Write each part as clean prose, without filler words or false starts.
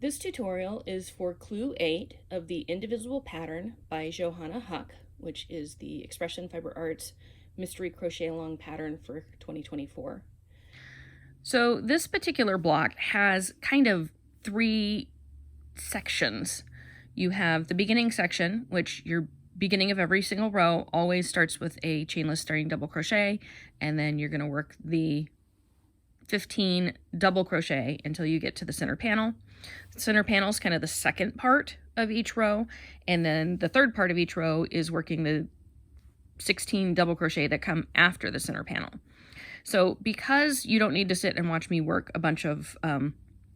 This tutorial is for Clue 8 of the Indivisible pattern by Johanna Huck, which is the Expression Fiber Arts Mystery Crochet Along pattern for 2024. So this particular block has kind of three sections. You have the beginning section, which your beginning of every single row always starts with a chainless starting double crochet, and then you're going to work the 15 double crochet until you get to the center panel. The center panel is kind of the second part of each row, and then the third part of each row is working the 16 double crochet that come after the center panel. So because you don't need to sit and watch me work a bunch of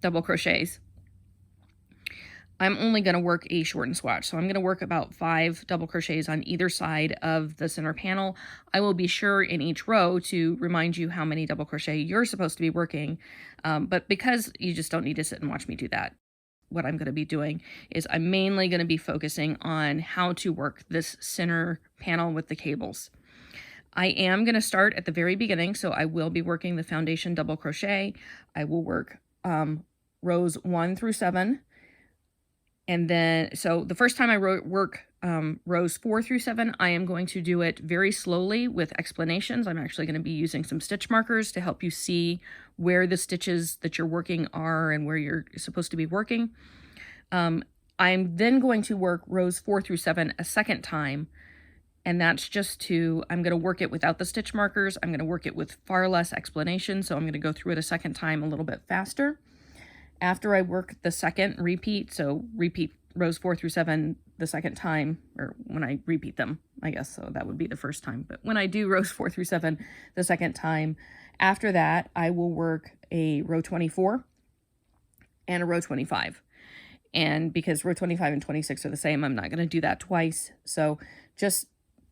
double crochets, I'm only going to work a shortened swatch. So I'm going to work about 5 double crochets on either side of the center panel. I will be sure in each row to remind you how many double crochet you're supposed to be working. But because you just don't need to sit and watch me do that, what I'm going to be doing is I'm mainly going to be focusing on how to work this center panel with the cables. I am going to start at the very beginning, so I will be working the foundation double crochet. I will work rows 1 through 7. And then, so the first time I work rows 4 through 7, I am going to do it very slowly with explanations. I'm actually going to be using some stitch markers to help you see where the stitches that you're working are and where you're supposed to be working. I'm then going to work rows 4 through 7 a second time. And that's just I'm going to work it without the stitch markers. I'm going to work it with far less explanation. So I'm going to go through it a second time a little bit faster. After I work the second repeat, so repeat rows 4 through 7 the second time, or when I repeat them, I guess, so that would be the first time. But when I do rows 4 through 7 the second time, after that, I will work a row 24 and a row 25. And because row 25 and 26 are the same, I'm not going to do that twice. So just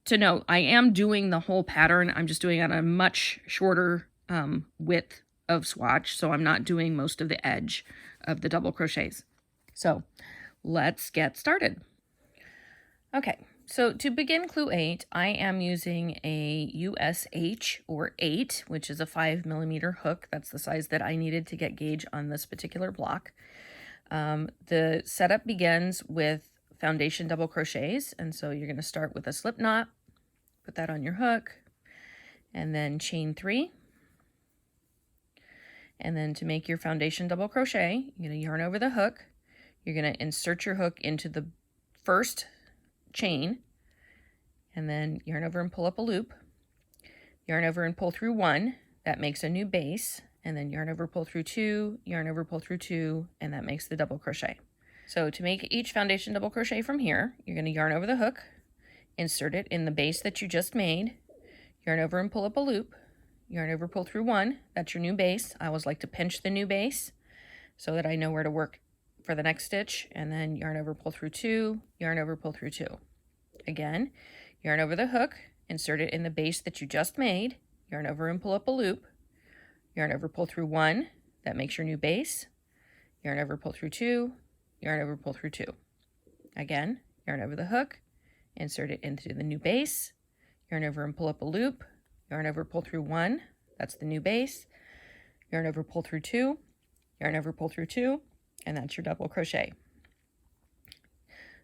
to note, I am doing the whole pattern. I'm just doing it on a much shorter width of swatch, so I'm not doing most of the edge of the double crochets. So let's get started. Okay, so to begin Clue 8, I am using a USH or 8, which is a 5mm hook. That's the size that I needed to get gauge on this particular block. The setup begins with foundation double crochets, and so you're going to start with a slip knot, put that on your hook, and then chain 3. And then to make your foundation double crochet, you're going to yarn over the hook. You're going to insert your hook into the first chain, and then yarn over and pull up a loop. Yarn over and pull through 1. That makes a new base. And then yarn over, pull through 2, yarn over, pull through 2, and that makes the double crochet. So to make each foundation double crochet from here, you're going to yarn over the hook, insert it in the base that you just made, yarn over and pull up a loop, yarn over, pull through 1. That's your new base. I always like to pinch the new base so that I know where to work for the next stitch. And then yarn over, pull through 2, yarn over, pull through 2. Again, yarn over the hook, insert it in the base that you just made, yarn over and pull up a loop, yarn over, pull through 1. That makes your new base. Yarn over, pull through 2, yarn over, pull through 2. Again, yarn over the hook, insert it into the new base, yarn over and pull up a loop, yarn over, pull through 1, that's the new base, yarn over, pull through 2, yarn over, pull through 2, and that's your double crochet.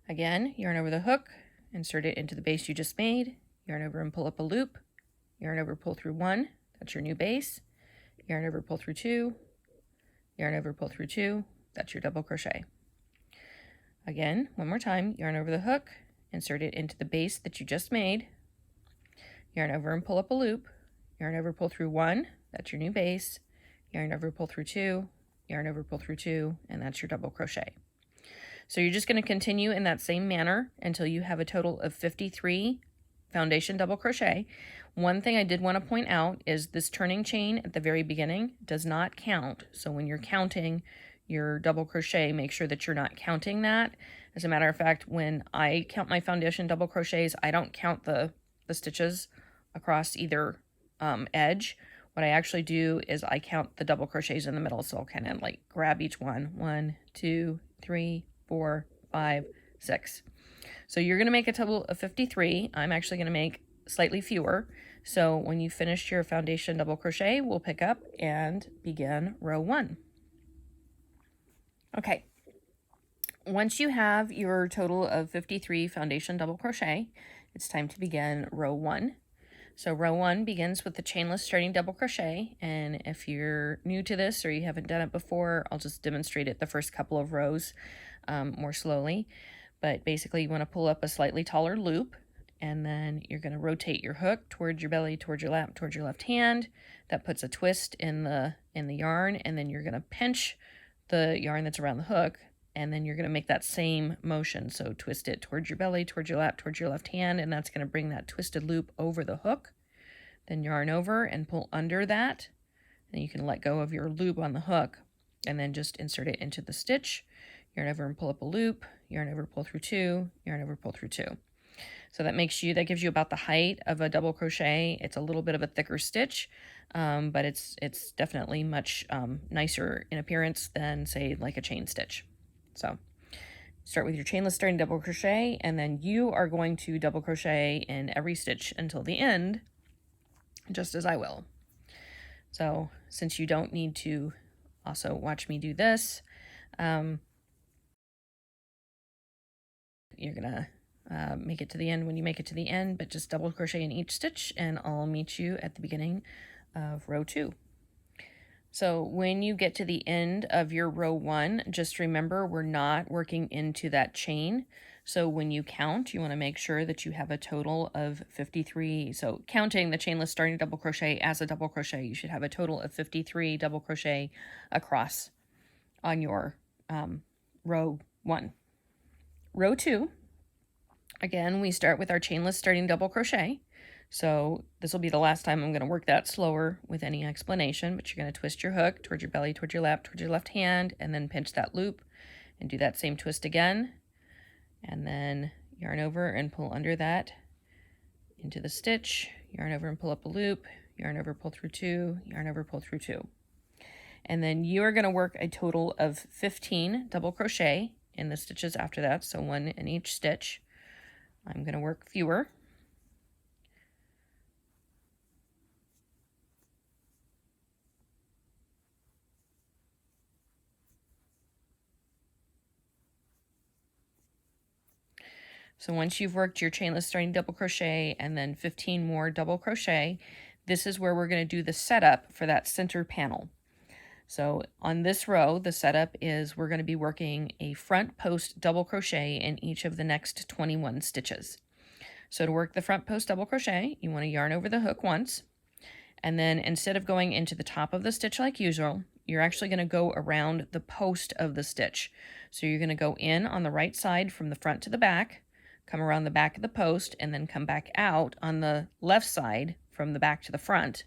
Again, yarn over the hook, insert it into the base you just made, yarn over and pull up a loop, yarn over, pull through 1, that's your new base, yarn over, pull through 2, yarn over, pull through 2, that's your double crochet. Again, one more time, yarn over the hook, insert it into the base that you just made, yarn over and pull up a loop, yarn over, pull through 1, that's your new base, yarn over, pull through 2, yarn over, pull through 2, and that's your double crochet. So you're just going to continue in that same manner until you have a total of 53 foundation double crochet. One thing I did want to point out is this turning chain at the very beginning does not count. So when you're counting your double crochet, make sure that you're not counting that. As a matter of fact, when I count my foundation double crochets, I don't count the stitches across either edge. What I actually do is I count the double crochets in the middle, so I'll kind of like grab each one. 1, 2, 3, 4, 5, 6. So you're going to make a total of 53. I'm actually going to make slightly fewer. So when you finish your foundation double crochet, we'll pick up and begin row 1. Okay, Once you have your total of 53 foundation double crochet, it's time to begin row 1. So row 1 begins with the chainless starting double crochet, and if you're new to this or you haven't done it before, I'll just demonstrate it the first couple of rows more slowly. But basically you want to pull up a slightly taller loop, and then you're going to rotate your hook towards your belly, towards your lap, towards your left hand. That puts a twist in the yarn, and then you're going to pinch the yarn that's around the hook, and then you're going to make that same motion. So twist it towards your belly, towards your lap, towards your left hand, and that's going to bring that twisted loop over the hook. Then yarn over and pull under that. And you can let go of your loop on the hook and then just insert it into the stitch. Yarn over and pull up a loop, yarn over, pull through 2, yarn over, pull through 2. So that gives you about the height of a double crochet. It's a little bit of a thicker stitch, but it's definitely much nicer in appearance than, say, like a chain stitch. So start with your chainless starting double crochet, and then you are going to double crochet in every stitch until the end, just as I will. So since you don't need to also watch me do this, you're gonna make it to the end when you make it to the end, but just double crochet in each stitch, and I'll meet you at the beginning of row 2. So when you get to the end of your row 1, just remember we're not working into that chain. So when you count, you want to make sure that you have a total of 53. So counting the chainless starting double crochet as a double crochet, you should have a total of 53 double crochet across on your row 1. Row 2, again, we start with our chainless starting double crochet. So this will be the last time I'm going to work that slower with any explanation, but you're going to twist your hook towards your belly, towards your lap, towards your left hand, and then pinch that loop and do that same twist again. And then yarn over and pull under that into the stitch, yarn over and pull up a loop, yarn over, pull through 2, yarn over, pull through 2. And then you are going to work a total of 15 double crochet in the stitches after that, so 1 in each stitch. I'm going to work fewer. So once you've worked your chainless starting double crochet and then 15 more double crochet, this is where we're going to do the setup for that center panel. So on this row, the setup is we're going to be working a front post double crochet in each of the next 21 stitches. So to work the front post double crochet, you want to yarn over the hook once, and then instead of going into the top of the stitch like usual, you're actually going to go around the post of the stitch. So you're going to go in on the right side from the front to the back, come around the back of the post, and then come back out on the left side from the back to the front.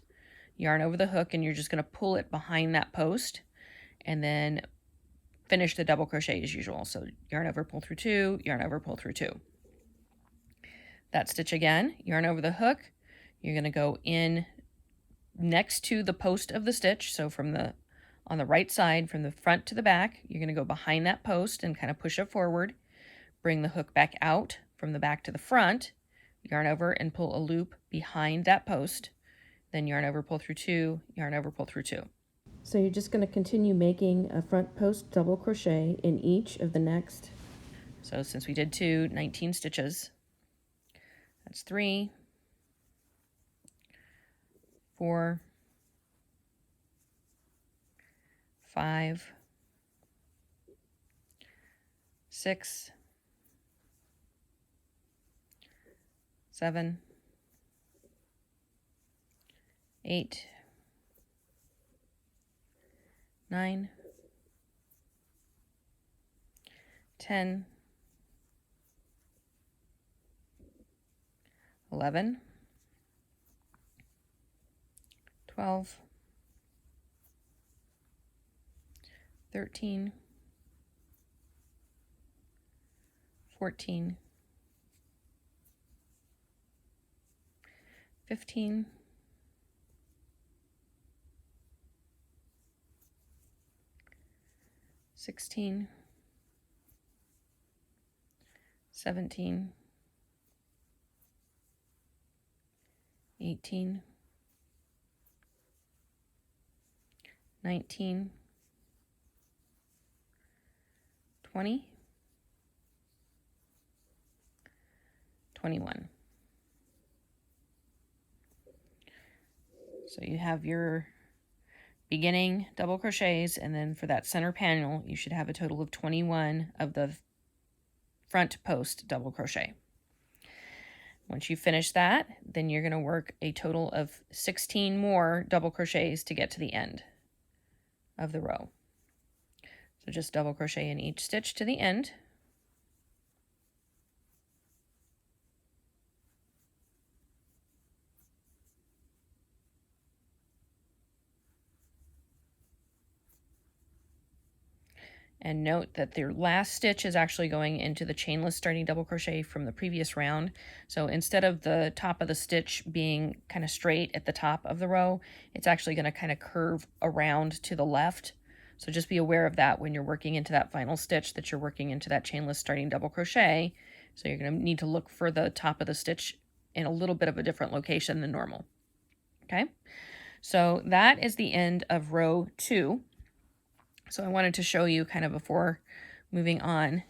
Yarn over the hook, and you're just going to pull it behind that post, and then finish the double crochet as usual. So yarn over, pull through 2, yarn over, pull through 2. That stitch again, yarn over the hook, you're going to go in next to the post of the stitch. So on the right side from the front to the back, you're going to go behind that post and kind of push it forward. Bring the hook back out from the back to the front, yarn over and pull a loop behind that post, then yarn over, pull through 2, yarn over, pull through 2. So you're just going to continue making a front post double crochet in each of the next. So since we did 19 stitches, that's 3, 4, 5, 6, 7, 8, 9, 10, 11, 12, 13, 14, 15, 16, 17, 18, 19, 20, 21. So you have your beginning double crochets, and then for that center panel you should have a total of 21 of the front post double crochet. Once you finish that, then you're going to work a total of 16 more double crochets to get to the end of the row. So just double crochet in each stitch to the end. And note that your last stitch is actually going into the chainless starting double crochet from the previous round. So instead of the top of the stitch being kind of straight at the top of the row, it's actually going to kind of curve around to the left. So just be aware of that when you're working into that final stitch, that you're working into that chainless starting double crochet. So you're going to need to look for the top of the stitch in a little bit of a different location than normal. Okay, so that is the end of row 2. So I wanted to show you kind of before moving on.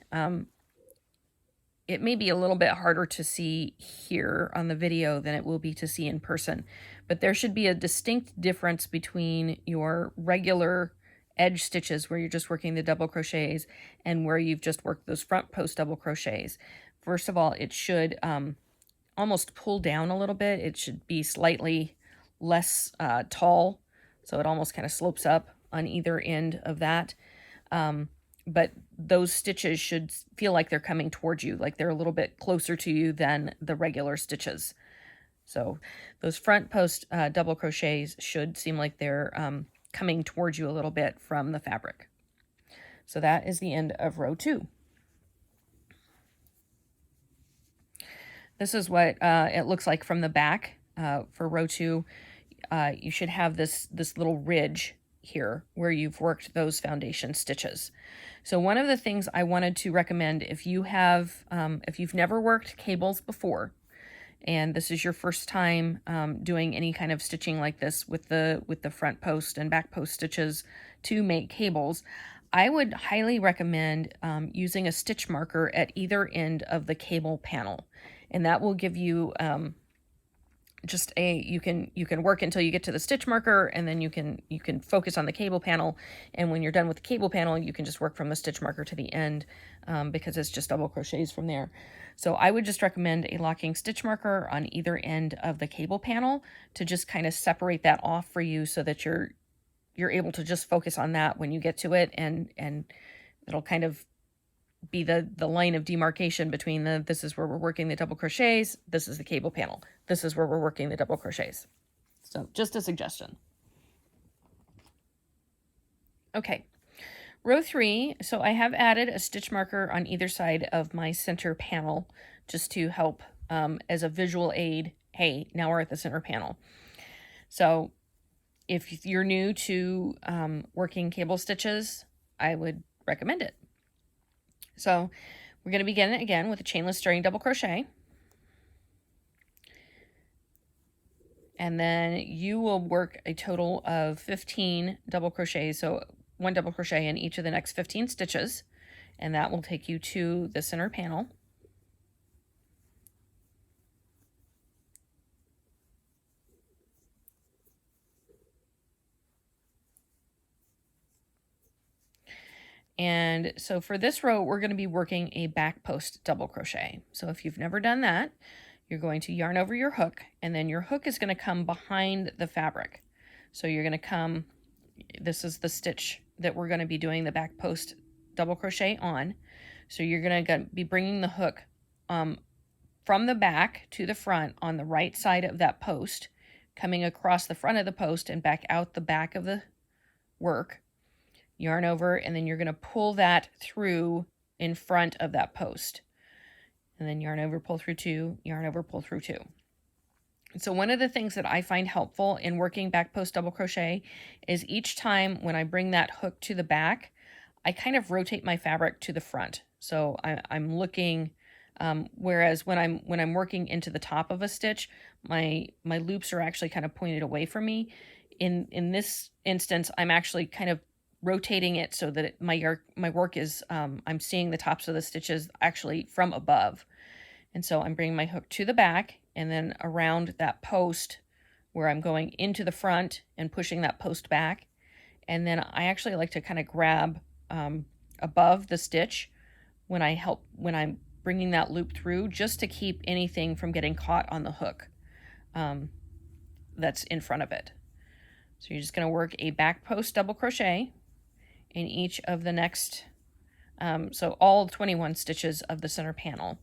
It may be a little bit harder to see here on the video than it will be to see in person, but there should be a distinct difference between your regular edge stitches where you're just working the double crochets and where you've just worked those front post double crochets. First of all, it should almost pull down a little bit. It should be slightly less tall, so it almost kind of slopes up on either end of that. But those stitches should feel like they're coming towards you, like they're a little bit closer to you than the regular stitches. So those front post double crochets should seem like they're coming towards you a little bit from the fabric. So that is the end of row 2. This is what it looks like from the back for row 2. You should have this little ridge here where you've worked those foundation stitches. So one of the things I wanted to recommend, if you have if you've never worked cables before and this is your first time doing any kind of stitching like this with the front post and back post stitches to make cables, I would highly recommend using a stitch marker at either end of the cable panel, and that will give you just you can work until you get to the stitch marker, and then you can focus on the cable panel, and when you're done with the cable panel you can just work from the stitch marker to the end because it's just double crochets from there. So I would just recommend a locking stitch marker on either end of the cable panel to just kind of separate that off for you so that you're able to just focus on that when you get to it, and it'll kind of be the line of demarcation between this is where we're working the double crochets, this is the cable panel, this is where we're working the double crochets. So just a suggestion. Okay, row 3. So I have added a stitch marker on either side of my center panel just to help as a visual aid. Hey, now we're at the center panel. So if you're new to working cable stitches, I would recommend it. So we're going to begin again with a chainless starting double crochet. And then you will work a total of 15 double crochets, so 1 double crochet in each of the next 15 stitches, and that will take you to the center panel. And so for this row, we're going to be working a back post double crochet. So if you've never done that, you're going to yarn over your hook, and then your hook is going to come behind the fabric. So you're going to come, this is the stitch that we're going to be doing the back post double crochet on. So you're going to be bringing the hook from the back to the front on the right side of that post, coming across the front of the post and back out the back of the work. Yarn over, and then you're going to pull that through in front of that post, and then yarn over, pull through 2, yarn over, pull through 2. So one of the things that I find helpful in working back post double crochet is each time when I bring that hook to the back, I kind of rotate my fabric to the front. So I'm looking, whereas when I'm working into the top of a stitch, my loops are actually kind of pointed away from me. In this instance, I'm actually kind of rotating it so that my work is, I'm seeing the tops of the stitches actually from above. And so I'm bringing my hook to the back and then around that post where I'm going into the front and pushing that post back. And then I actually like to kind of grab above the stitch when I'm bringing that loop through, just to keep anything from getting caught on the hook that's in front of it. So you're just going to work a back post double crochet in each of the next, so all 21 stitches of the center panel.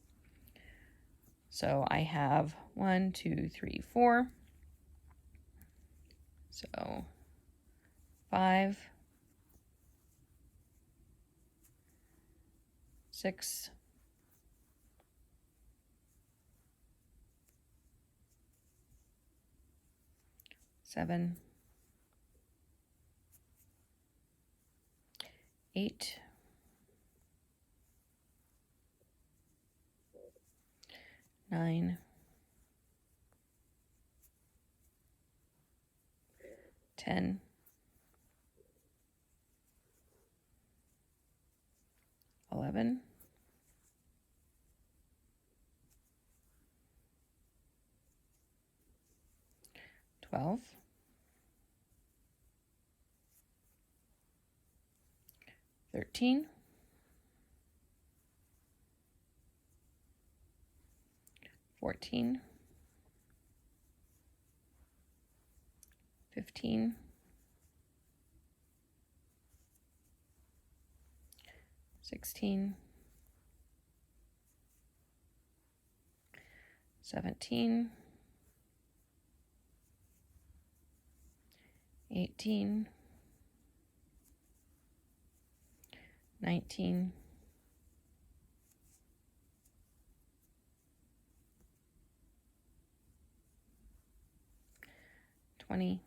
So I have 1, 2, 3, 4. So 5, 6, 7, 8, 9, 10, 11, 12, 13, 14, 15, 16, 17, 18, 19, 20,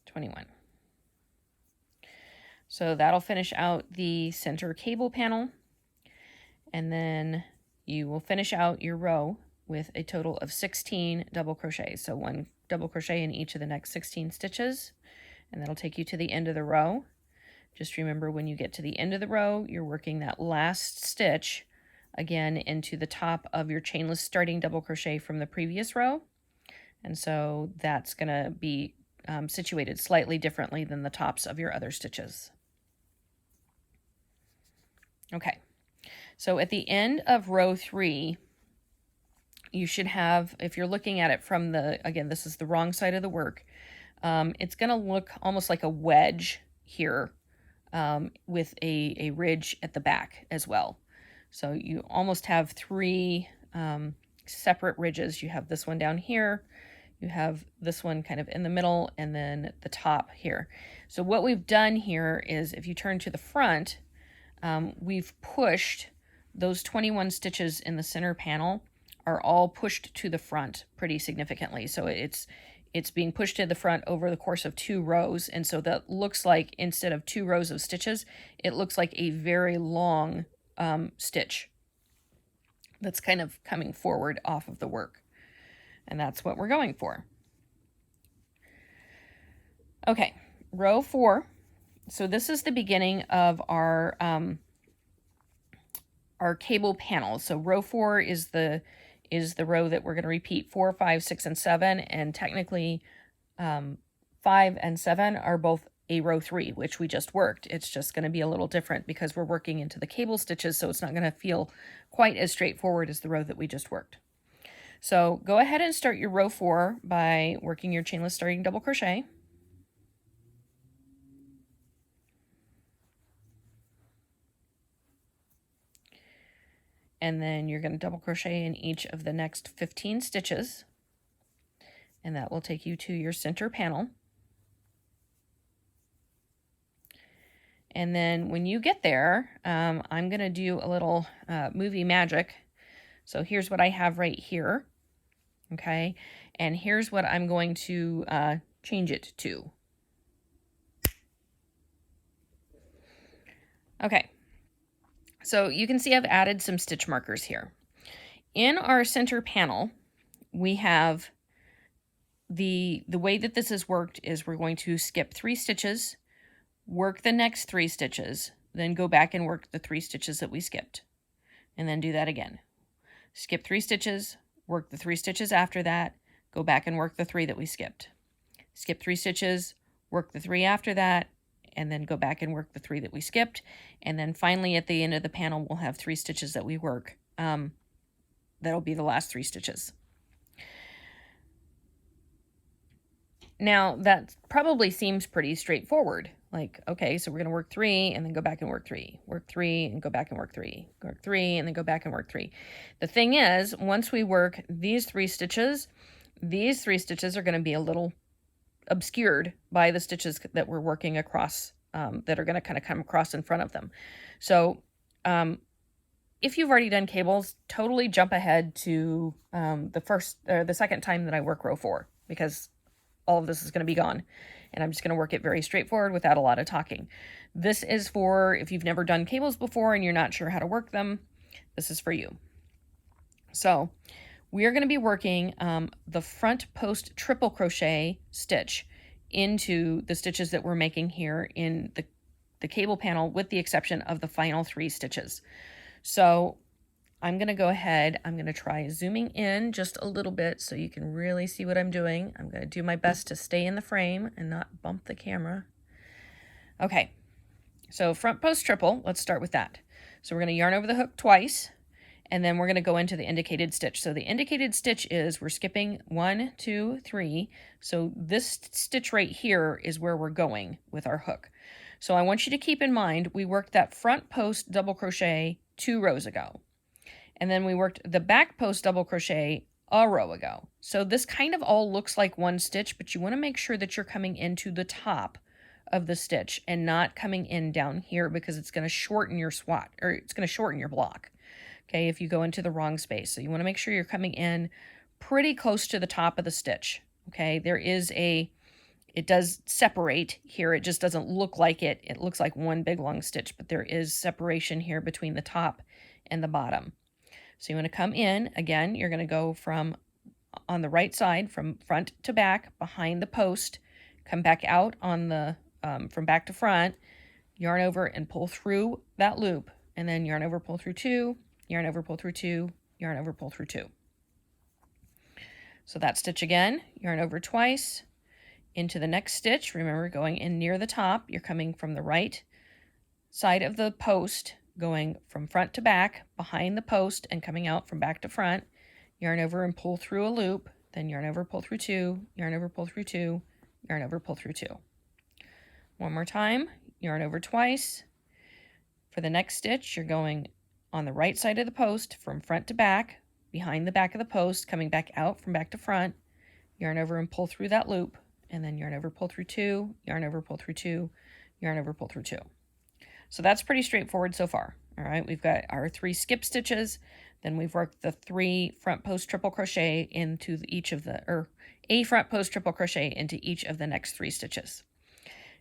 21. So that'll finish out the center cable panel, and then you will finish out your row with a total of 16 double crochets. So 1 double crochet in each of the next 16 stitches, and that'll take you to the end of the row. Just remember, when you get to the end of the row, you're working that last stitch again into the top of your chainless starting double crochet from the previous row. And so that's going to be situated slightly differently than the tops of your other stitches. Okay, so at the end of row 3, you should have, if you're looking at it from the, again, this is the wrong side of the work, it's going to look almost like a wedge here with a ridge at the back as well. So you almost have 3 separate ridges. You have this one down here, you have this one kind of in the middle, and then the top here. So what we've done here is, if you turn to the front, we've pushed those 21 stitches in the center panel are all pushed to the front pretty significantly. So it's being pushed to the front over the course of 2 rows. And so that looks like, instead of 2 rows of stitches, it looks like a very long stitch that's kind of coming forward off of the work. And that's what we're going for. Okay, row 4. So this is the beginning of our cable panel. So row 4 is the row that we're going to repeat 4, 5, 6, and 7, and technically 5 and 7 are both a row 3, which we just worked. It's just going to be a little different because we're working into the cable stitches, so it's not going to feel quite as straightforward as the row that we just worked. So go ahead and start your row 4 by working your chainless starting double crochet. And then you're going to double crochet in each of the next 15 stitches, and that will take you to your center panel. And then when you get there, I'm going to do a little movie magic. So here's what I have right here, okay? And here's what I'm going to change it to. Okay. So you can see I've added some stitch markers here. In our center panel, we have the way that this has worked is we're going to skip 3 stitches, work the next 3 stitches, then go back and work the 3 stitches that we skipped, and then do that again. Skip 3 stitches, work the 3 stitches after that, go back and work the 3 that we skipped. Skip 3 stitches, work the 3 after that, and then go back and work the 3 that we skipped. And then finally at the end of the panel, we'll have 3 stitches that we work. That'll be the last 3 stitches. Now, that probably seems pretty straightforward. Like, okay, so we're going to work 3 and then go back and work 3. Work 3 and go back and work 3. Work 3 and then go back and work 3. The thing is, once we work these 3 stitches are going to be a little obscured by the stitches that we're working across, that are going to kind of come across in front of them. So if you've already done cables, totally jump ahead to the second time that I work row 4, because all of this is going to be gone, and I'm just going to work it very straightforward without a lot of talking. This is for if you've never done cables before and you're not sure how to work them, this is for you. So we are going to be working the front post triple crochet stitch into the stitches that we're making here in the cable panel, with the exception of the final 3 stitches. So I'm going to go ahead, I'm going to try zooming in just a little bit so you can really see what I'm doing. I'm going to do my best to stay in the frame and not bump the camera. Okay, so front post triple, let's start with that. So we're going to yarn over the hook twice, and then we're going to go into the indicated stitch. So the indicated stitch is we're skipping 1, 2, 3. So this stitch right here is where we're going with our hook. So I want you to keep in mind, we worked that front post double crochet 2 rows ago. And then we worked the back post double crochet a row ago. So this kind of all looks like one stitch, but you want to make sure that you're coming into the top of the stitch and not coming in down here, because it's going to shorten your swatch, or it's going to shorten your block. Okay, if you go into the wrong space. So you want to make sure you're coming in pretty close to the top of the stitch. Okay, it does separate here. It just doesn't look like it. It looks like one big long stitch, but there is separation here between the top and the bottom. So you want to come in, again, you're going to go from on the right side, from front to back, behind the post, come back out on the, from back to front, yarn over and pull through that loop, and then yarn over, pull through 2, yarn over, pull through 2, yarn over, pull through 2. So that stitch again, yarn over twice, into the next stitch. Remember, going in near the top, you're coming from the right side of the post, going from front to back, behind the post, and coming out from back to front. Yarn over and pull through a loop, then yarn over, pull through 2, yarn over, pull through 2, yarn over, pull through 2. One more time, yarn over twice. For the next stitch, you're going on the right side of the post, from front to back, behind the back of the post, coming back out from back to front, yarn over and pull through that loop, and then yarn over, pull through 2, yarn over, pull through 2, yarn over, pull through 2. So that's pretty straightforward so far. All right, we've got our 3 skip stitches, then we've worked the 3 front post triple crochet into each of the, or a front post triple crochet into each of the next 3 stitches.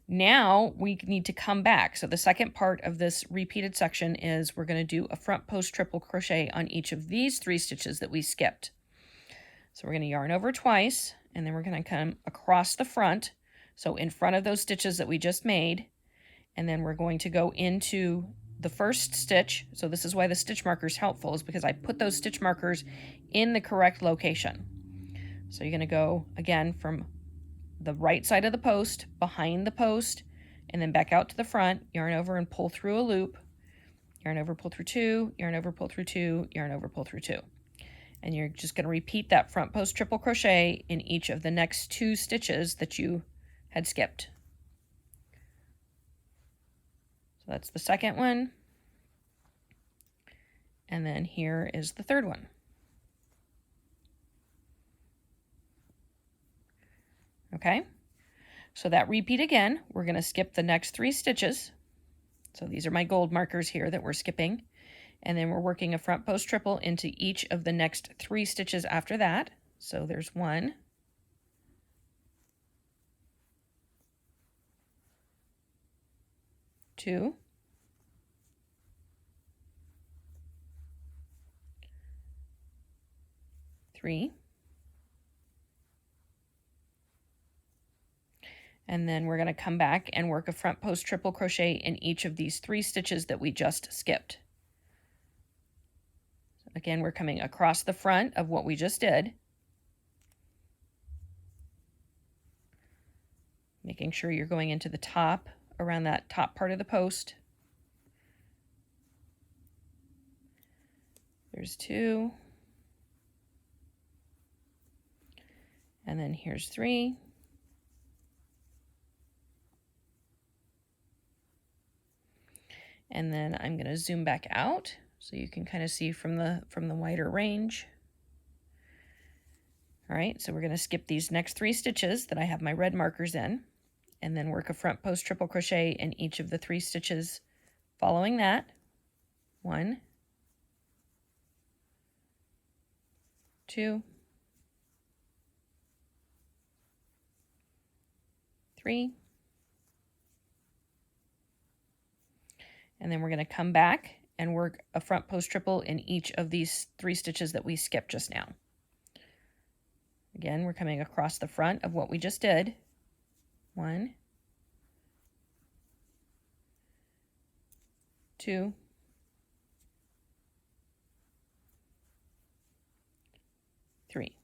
Now we need to come back. So the second part of this repeated section is we're going to do a front post triple crochet on each of these 3 stitches that we skipped. So we're going to yarn over twice, and then we're going to come across the front, so in front of those stitches that we just made, and then we're going to go into the first stitch. So this is why the stitch marker is helpful, is because I put those stitch markers in the correct location. So you're going to go again from the right side of the post, behind the post, and then back out to the front, yarn over and pull through a loop, yarn over, pull through 2, yarn over, pull through 2, yarn over, pull through 2. And you're just going to repeat that front post triple crochet in each of the next 2 stitches that you had skipped. So that's the second one. And then here is the third one. Okay, so that repeat again, we're going to skip the next 3 stitches. So these are my gold markers here that we're skipping. And then we're working a front post triple into each of the next 3 stitches after that. So there's 1, 2, 3, And then we're going to come back and work a front post triple crochet in each of these 3 stitches that we just skipped. Again, we're coming across the front of what we just did, making sure you're going into the top, around that top part of the post. There's 2. And then here's 3. And then I'm going to zoom back out so you can kind of see from the wider range. All right, so we're going to skip these next 3 stitches that I have my red markers in, and then work a front post triple crochet in each of the 3 stitches following that. 1, 2, 3. And then we're going to come back and work a front post triple in each of these 3 stitches that we skipped just now. Again, we're coming across the front of what we just did. 1, 2, 3.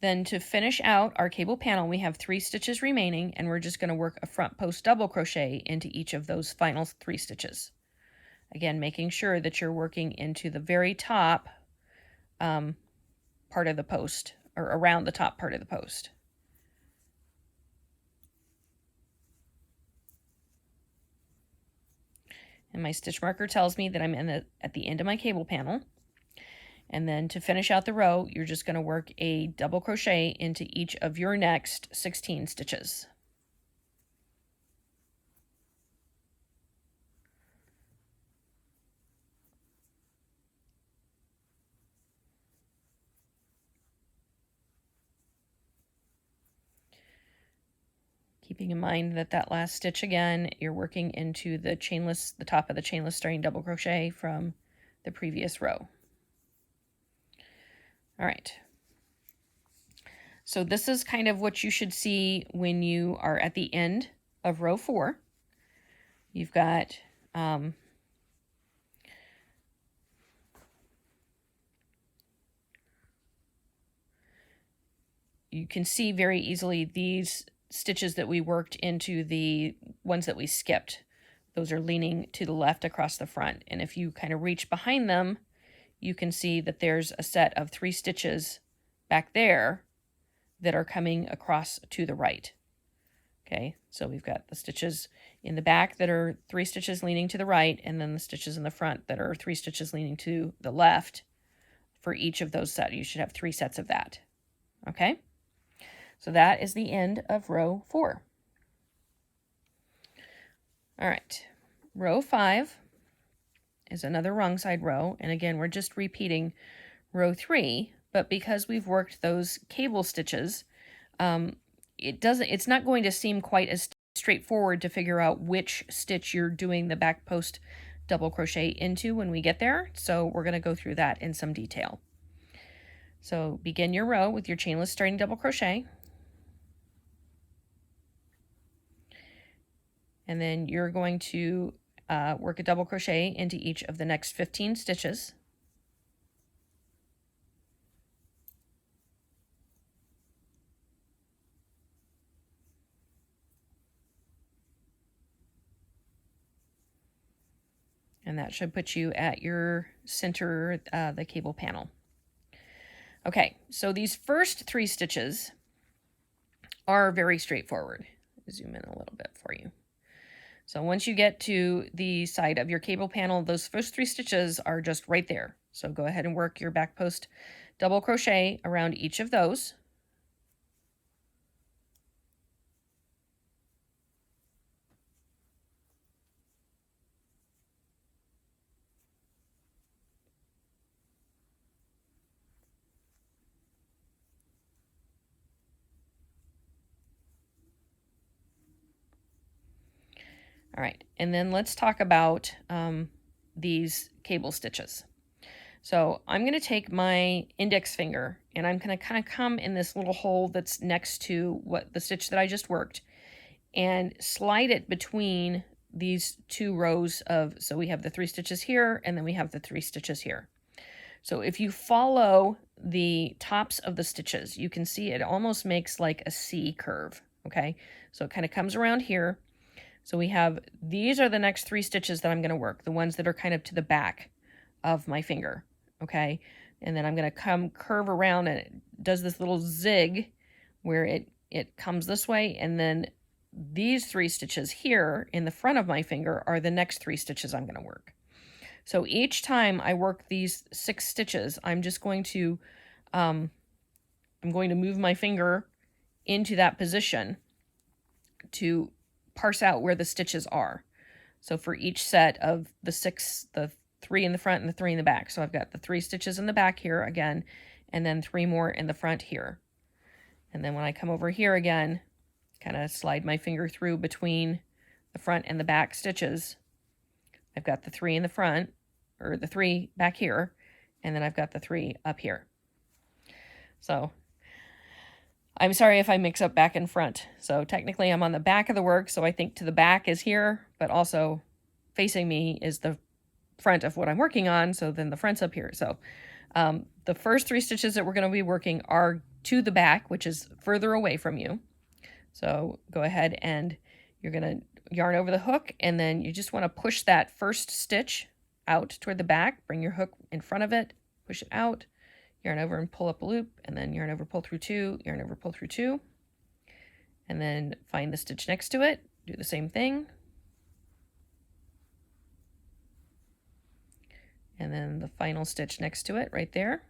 Then to finish out our cable panel, we have 3 stitches remaining, and we're just going to work a front post double crochet into each of those final 3 stitches. Again, making sure that you're working into the very top part of the post, or around the top part of the post. And my stitch marker tells me that I'm at the end of my cable panel. And then to finish out the row, you're just going to work a double crochet into each of your next 16 stitches. Keeping in mind that that last stitch, again, you're working into the chainless, the top of the chainless starting double crochet from the previous row. All right. So this is kind of what you should see when you are at the end of row 4. You've got you can see very easily these stitches that we worked into the ones that we skipped. Those are leaning to the left across the front. And if you kind of reach behind them, you can see that there's a set of 3 stitches back there that are coming across to the right. Okay, so we've got the stitches in the back that are 3 stitches leaning to the right, and then the stitches in the front that are 3 stitches leaning to the left for each of those sets. You should have 3 sets of that. Okay, so that is the end of row 4. All right, row 5 is another wrong side row, and again we're just repeating row 3, but because we've worked those cable stitches, it's not going to seem quite as straightforward to figure out which stitch you're doing the back post double crochet into when we get there, so we're going to go through that in some detail. So begin your row with your chainless starting double crochet, and then you're going to work a double crochet into each of the next 15 stitches. And that should put you at your center, the cable panel. Okay, so these first 3 stitches are very straightforward. Zoom in a little bit for you. So once you get to the side of your cable panel, those first 3 stitches are just right there. So go ahead and work your back post double crochet around each of those. All right, and then let's talk about these cable stitches. So I'm going to take my index finger and I'm going to kind of come in this little hole that's next to the stitch that I just worked and slide it between these 2 rows of, so we have the 3 stitches here and then we have the 3 stitches here. So if you follow the tops of the stitches, you can see it almost makes like a C curve, okay? So it kind of comes around here. So we have, these are the next 3 stitches that I'm going to work, the ones that are kind of to the back of my finger, okay? And then I'm going to curve around, and it does this little zig where it comes this way, and then these 3 stitches here in the front of my finger are the next 3 stitches I'm going to work. So each time I work these 6 stitches, I'm just going to I'm going to move my finger into that position to parse out where the stitches are. So for each set of the 3 in the front and the 3 in the back. So I've got the 3 stitches in the back here again, and then 3 more in the front here. And then when I come over here again, kind of slide my finger through between the front and the back stitches. I've got the 3 in the front, or the 3 back here, and then I've got the 3 up here. So I'm sorry if I mix up back and front. So technically I'm on the back of the work, so I think to the back is here, but also facing me is the front of what I'm working on, so then the front's up here. So the first 3 stitches that we're going to be working are to the back, which is further away from you. So go ahead and you're going to yarn over the hook, and then you just want to push that first stitch out toward the back, bring your hook in front of it, push it out, yarn over and pull up a loop, and then yarn over, pull through 2, yarn over, pull through 2, and then find the stitch next to it, do the same thing, and then the final stitch next to it right there.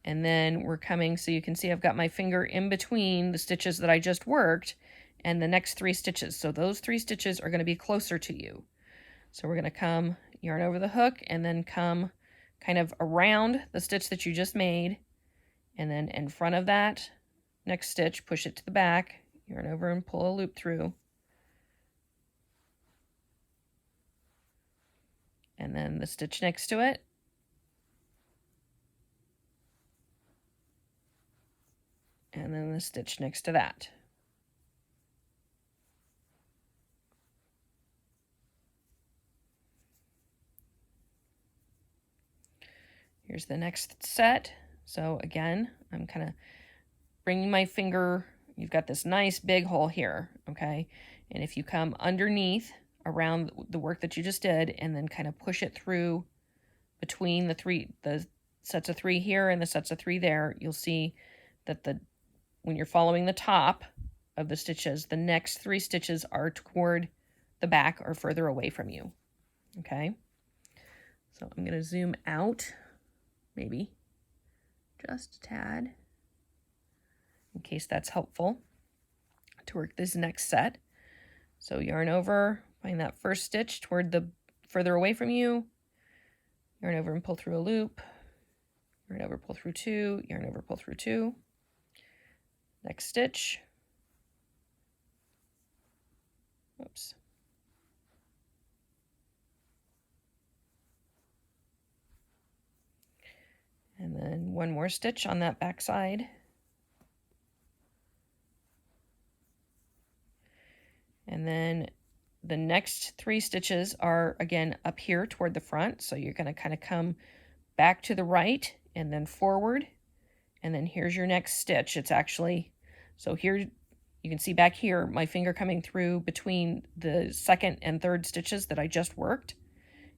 And then we're coming, so you can see I've got my finger in between the stitches that I just worked and the next 3 stitches. So those 3 stitches are going to be closer to you. So we're going to come yarn over the hook and then come kind of around the stitch that you just made, and then in front of that next stitch, push it to the back, yarn over and pull a loop through. And then the stitch next to it. And then the stitch next to that. Here's the next set. So again, I'm kind of bringing my finger, you've got this nice big hole here, okay? And if you come underneath around the work that you just did and then kind of push it through between the sets of 3 here and the sets of 3 there, you'll see that when you're following the top of the stitches, the next 3 stitches are toward the back or further away from you, okay? So I'm going to zoom out, maybe just a tad, in case that's helpful to work this next set. So yarn over, find that first stitch toward the further away from you, yarn over and pull through a loop, yarn over, pull through 2, yarn over, pull through 2, next stitch, oops, and then 1 more stitch on that back side, and then the next 3 stitches are again up here toward the front, so you're going to kind of come back to the right and then forward, and then here's your next stitch. It's actually, so here you can see back here my finger coming through between the 2nd and 3rd stitches that I just worked,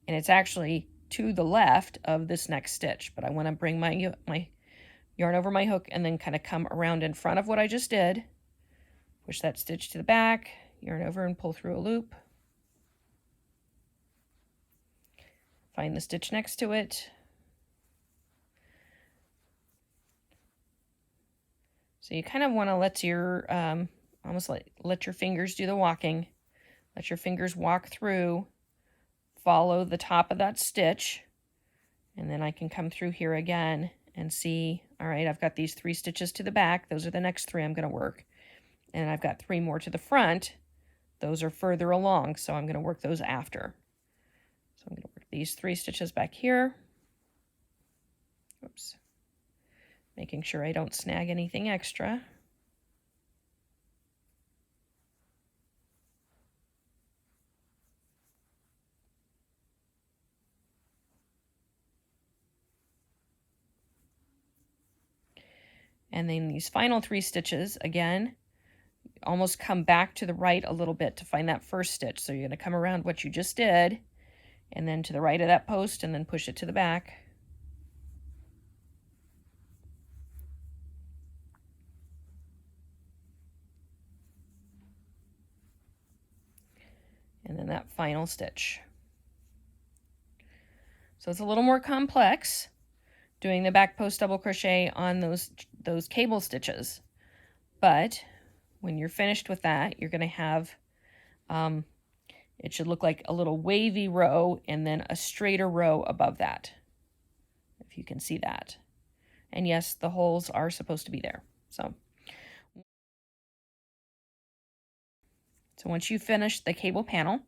and it's actually to the left of this next stitch, but I want to bring my yarn over my hook and then kind of come around in front of what I just did, push that stitch to the back, yarn over and pull through a loop, find the stitch next to it, so you kind of want to let your almost let your fingers do the walking, let your fingers walk through, follow the top of that stitch, and then I can come through here again and see, all right, I've got these 3 stitches to the back, those are the next 3 I'm going to work, and I've got 3 more to the front, those are further along, so I'm going to work those after. So I'm going to work these 3 stitches back here. Oops. Making sure I don't snag anything extra. And then these final 3 stitches, again, almost come back to the right a little bit to find that first stitch. So you're going to come around what you just did, and then to the right of that post, and then push it to the back. And then that final stitch. So it's a little more complex doing the back post double crochet on those cable stitches. But when you're finished with that, you're going to have, it should look like a little wavy row and then a straighter row above that, if you can see that. And yes, the holes are supposed to be there. So once you finish the cable panel,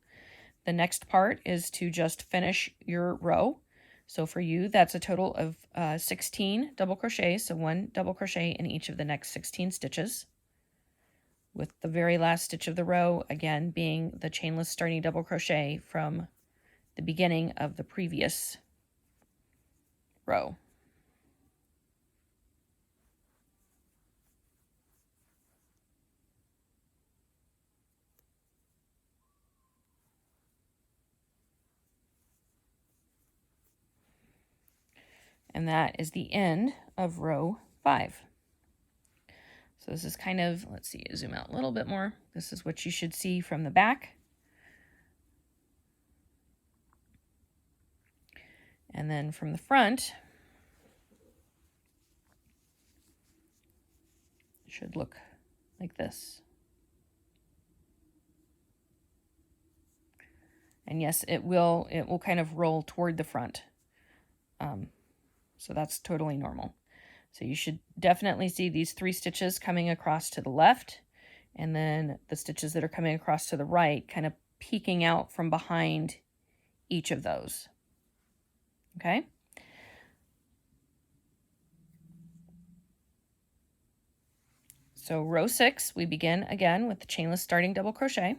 the next part is to just finish your row. So for you, that's a total of 16 double crochets, so 1 double crochet in each of the next 16 stitches, with the very last stitch of the row, again, being the chainless starting double crochet from the beginning of the previous row. And that is the end of row 5. So this is kind of, let's see, zoom out a little bit more. This is what you should see from the back. And then from the front, it should look like this. And yes, it will kind of roll toward the front. So that's totally normal. So you should definitely see these 3 stitches coming across to the left, and then the stitches that are coming across to the right kind of peeking out from behind each of those. Okay? So row 6, we begin again with the chainless starting double crochet.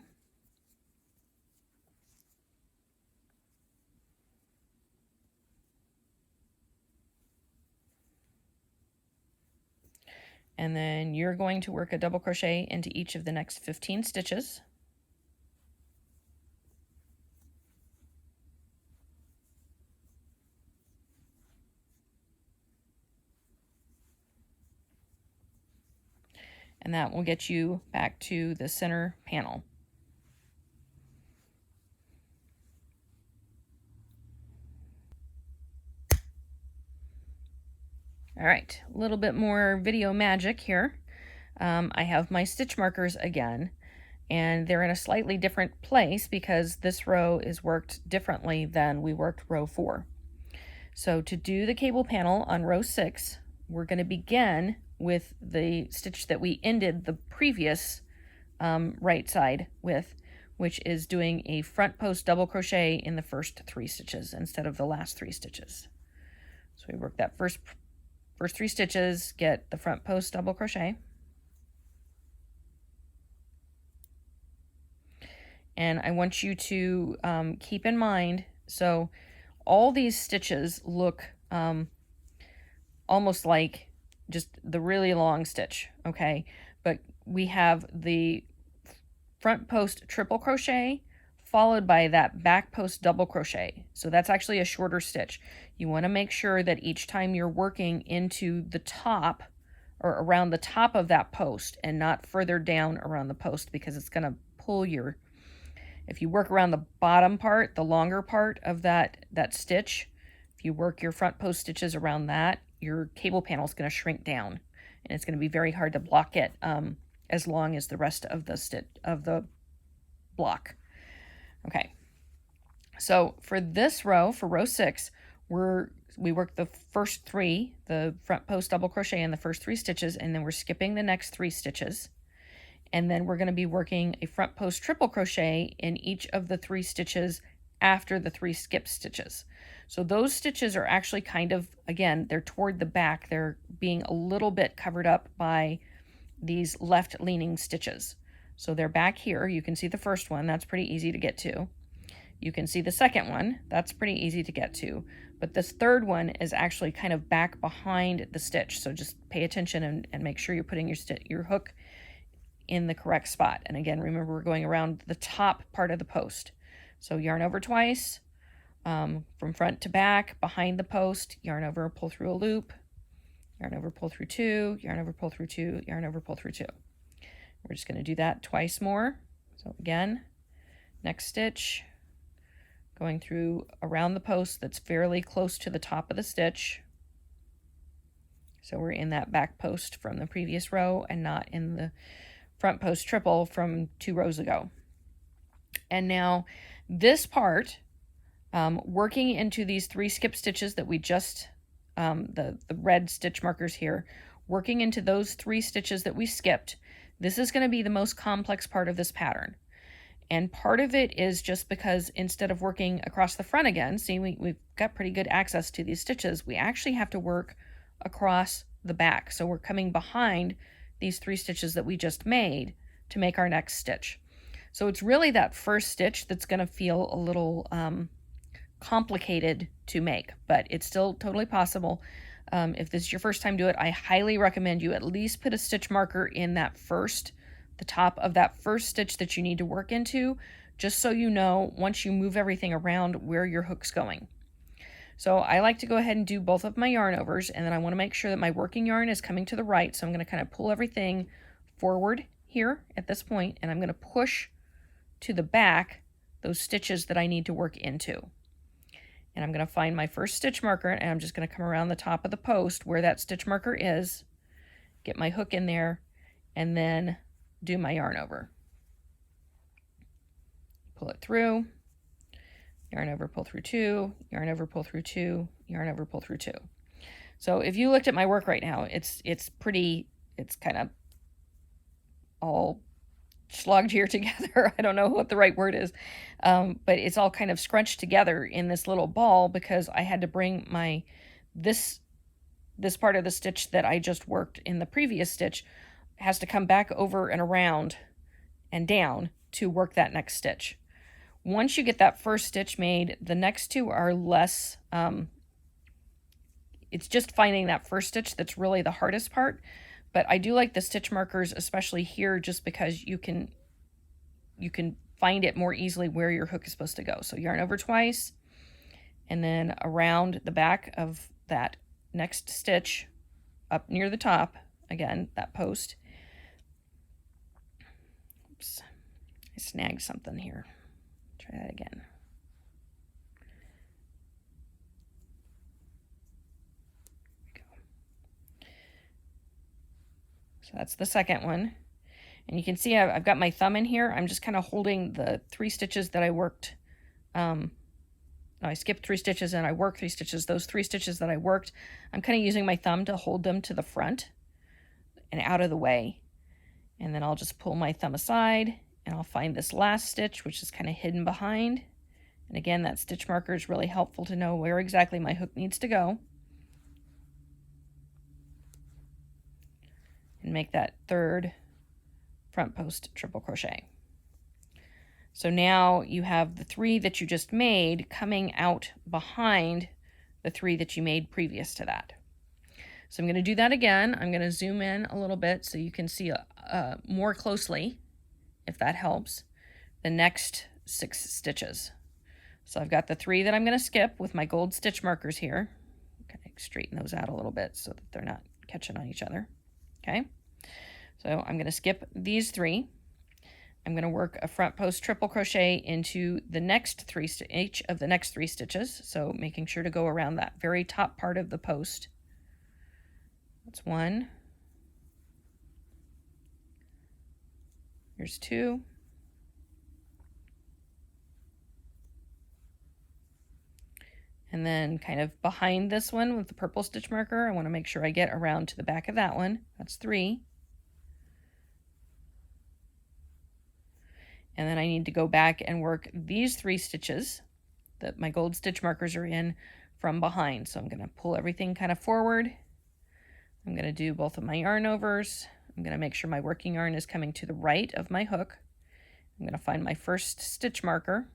And then you're going to work a double crochet into each of the next 15 stitches. And that will get you back to the center panel. All right, a little bit more video magic here. I have my stitch markers again, and they're in a slightly different place because this row is worked differently than we worked row 4. So to do the cable panel on row 6, we're going to begin with the stitch that we ended the previous right side with, which is doing a front post double crochet in the first 3 stitches instead of the last 3 stitches. So we work that first 3 stitches, get the front post double crochet, and I want you to keep in mind, so all these stitches look almost like just the really long stitch, okay? But we have the front post triple crochet followed by that back post double crochet. So that's actually a shorter stitch. You want to make sure that each time you're working into the top or around the top of that post and not further down around the post, because it's going to pull your, if you work around the bottom part, the longer part of that stitch, if you work your front post stitches around that, your cable panel is going to shrink down, and it's going to be very hard to block it as long as the rest of the block. Okay, so for this row, for row 6, we work the first 3, the front post double crochet in the first 3 stitches, and then we're skipping the next 3 stitches. And then we're going to be working a front post triple crochet in each of the 3 stitches after the 3 skip stitches. So those stitches are actually kind of, again, they're toward the back. They're being a little bit covered up by these left leaning stitches. So they're back here. You can see the first one. That's pretty easy to get to. You can see the second one. That's pretty easy to get to. But this third one is actually kind of back behind the stitch. So just pay attention and make sure you're putting your hook in the correct spot. And again, remember, we're going around the top part of the post. So yarn over twice, from front to back, behind the post, yarn over, pull through a loop, yarn over, pull through 2, yarn over, pull through 2, yarn over, pull through 2. We're just going to do that twice more. So again, next stitch, going through around the post that's fairly close to the top of the stitch. So we're in that back post from the previous row and not in the front post triple from 2 rows ago. And now this part, working into these 3 skip stitches that we just, the red stitch markers here, working into those 3 stitches that we skipped, this is going to be the most complex part of this pattern. And part of it is just because instead of working across the front again, see, we've got pretty good access to these stitches, we actually have to work across the back. So we're coming behind these 3 stitches that we just made to make our next stitch. So it's really that first stitch that's going to feel a little complicated to make, but it's still totally possible. If this is your first time do it, I highly recommend you at least put a stitch marker in that the top of that first stitch that you need to work into, just so you know once you move everything around where your hook's going. So I like to go ahead and do both of my yarn overs, and then I want to make sure that my working yarn is coming to the right. So I'm going to kind of pull everything forward here at this point, and I'm going to push to the back those stitches that I need to work into. And I'm going to find my first stitch marker, and I'm just going to come around the top of the post where that stitch marker is, get my hook in there, and then do my yarn over. Pull it through, yarn over, pull through 2, yarn over, pull through 2, yarn over, pull through 2. So if you looked at my work right now, it's kind of all slogged here together. I don't know what the right word is, but it's all kind of scrunched together in this little ball because I had to bring this part of the stitch that I just worked in the previous stitch has to come back over and around and down to work that next stitch. Once you get that first stitch made, the next 2 are less, it's just finding that first stitch that's really the hardest part. But I do like the stitch markers, especially here, just because you can find it more easily where your hook is supposed to go. So yarn over twice, and then around the back of that next stitch up near the top, again, that post. Oops, I snagged something here. Try that again. So that's the second one. And you can see I've got my thumb in here. I'm just kind of holding the 3 stitches that I worked. I skipped 3 stitches and I worked 3 stitches. Those 3 stitches that I worked, I'm kind of using my thumb to hold them to the front and out of the way. And then I'll just pull my thumb aside and I'll find this last stitch, which is kind of hidden behind. And again, that stitch marker is really helpful to know where exactly my hook needs to go. And make that third front post triple crochet. So now you have the 3 that you just made coming out behind the 3 that you made previous to that. So I'm going to do that again. I'm going to zoom in a little bit so you can see more closely, if that helps, the next 6 stitches. So I've got the 3 that I'm going to skip with my gold stitch markers here. Kind of straighten those out a little bit so that they're not catching on each other. Okay, so I'm going to skip these 3. I'm going to work a front post triple crochet into the next 3 each of the next 3 stitches. So making sure to go around that very top part of the post. That's 1. Here's 2. And then kind of behind this one with the purple stitch marker, I want to make sure I get around to the back of that one. That's 3. And then I need to go back and work these 3 stitches that my gold stitch markers are in from behind. So I'm going to pull everything kind of forward. I'm going to do both of my yarn overs. I'm going to make sure my working yarn is coming to the right of my hook. I'm going to find my first stitch marker,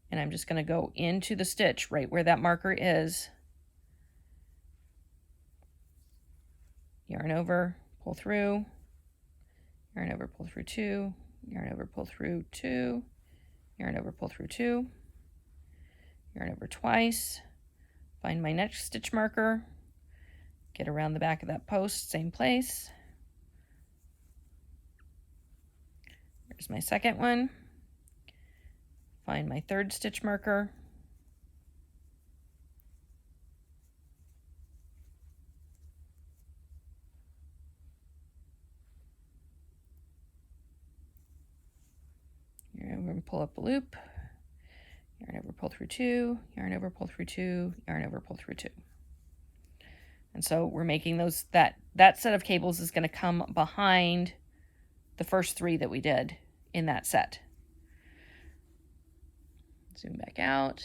and I'm just going to go into the stitch right where that marker is. Yarn over, pull through, yarn over, pull through 2, yarn over, pull through 2, yarn over, pull through 2, yarn over twice, find my next stitch marker, get around the back of that post, same place. Here's my second one. Find my third stitch marker. Yarn over and pull up a loop. Yarn over, pull through 2, yarn over, pull through 2, yarn over, pull through 2. And so we're making those, that set of cables is going to come behind the first 3 that we did in that set. Zoom back out.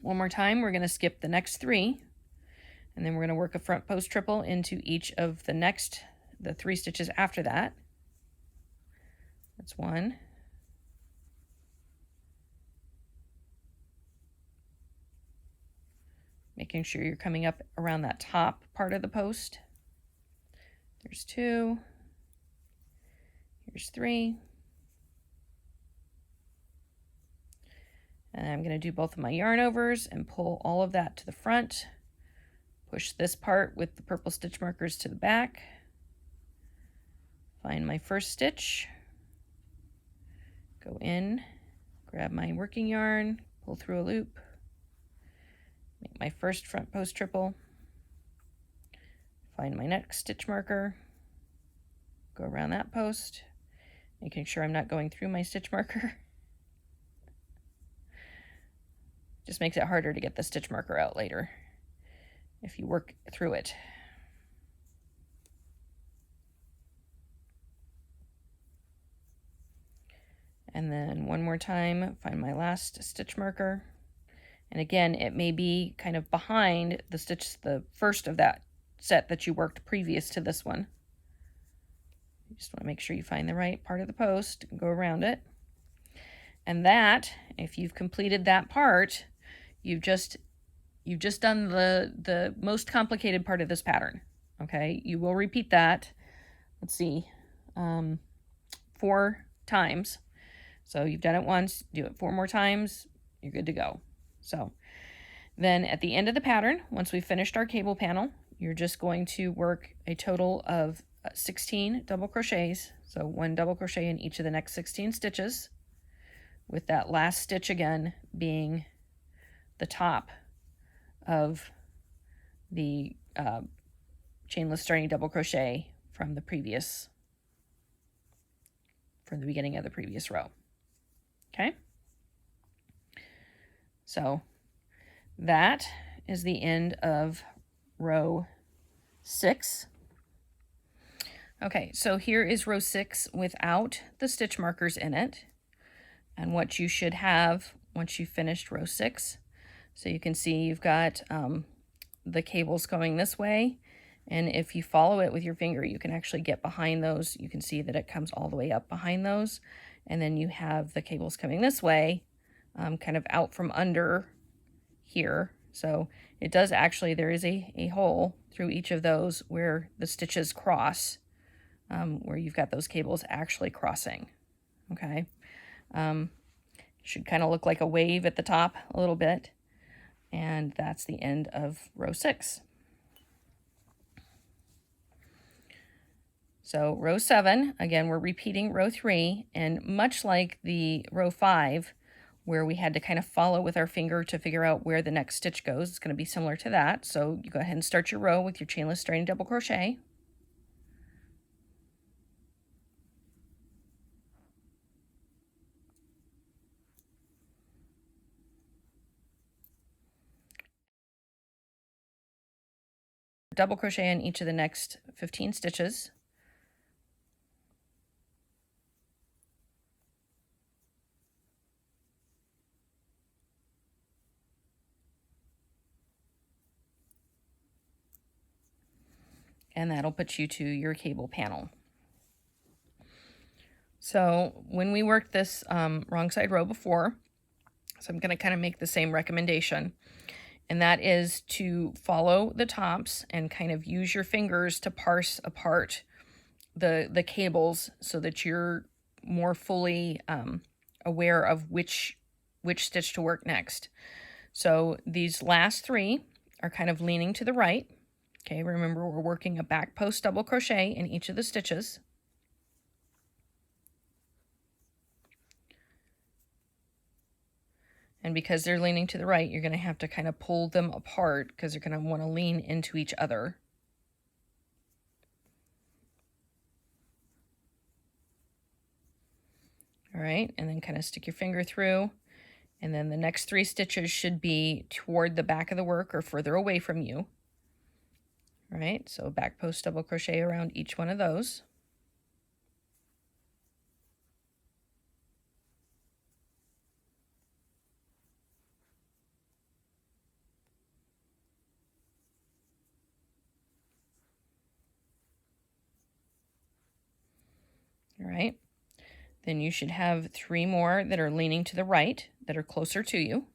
One more time, we're going to skip the next 3, and then we're going to work a front post triple into each of the 3 stitches after that. That's 1. Making sure you're coming up around that top part of the post. There's 2. Here's 3. And I'm going to do both of my yarn overs and pull all of that to the front. Push this part with the purple stitch markers to the back. Find my first stitch. Go in, grab my working yarn, pull through a loop. Make my first front post triple. Find my next stitch marker. Go around that post, making sure I'm not going through my stitch marker. Just makes it harder to get the stitch marker out later if you work through it. And then one more time, find my last stitch marker. And again, it may be kind of behind the stitch, the first of that set that you worked previous to this one. You just want to make sure you find the right part of the post and go around it. And that, if you've completed that part, you've just done the most complicated part of this pattern. Okay, you will repeat that. Let's see, 4 times. So you've done it once, do it 4 more times, you're good to go. So then at the end of the pattern, once we've finished our cable panel, you're just going to work a total of 16 double crochets. So 1 double crochet in each of the next 16 stitches, with that last stitch again being the top of the chainless starting double crochet from the beginning of the previous row. Okay, so that is the end of row 6. Okay, so here is row 6 without the stitch markers in it, and what you should have once you've finished row 6. So you can see you've got the cables going this way, and if you follow it with your finger, you can actually get behind those. You can see that it comes all the way up behind those, and then you have the cables coming this way, kind of out from under here. So it does actually, there is a hole through each of those where the stitches cross, where you've got those cables actually crossing. Okay, should kind of look like a wave at the top a little bit, and that's the end of row 6. So row 7, again, we're repeating row 3, and much like the row 5, where we had to kind of follow with our finger to figure out where the next stitch goes, it's going to be similar to that. So you go ahead and start your row with your chainless starting double crochet. Double crochet in each of the next 15 stitches. and that'll put you to your cable panel. So when we worked this wrong side row before, so I'm going to kind of make the same recommendation, and that is to follow the tops and kind of use your fingers to parse apart the cables so that you're more fully aware of which stitch to work next. So these last three are kind of leaning to the right. Okay, remember we're working a back post double crochet in each of the stitches. And because they're leaning to the right, you're going to have to kind of pull them apart because they're going to want to lean into each other. All right, and then kind of stick your finger through. And then the next three stitches should be toward the back of the work or further away from you. All right, so back post double crochet around each one of those. All right, then you should have three more that are leaning to the right that are closer to you.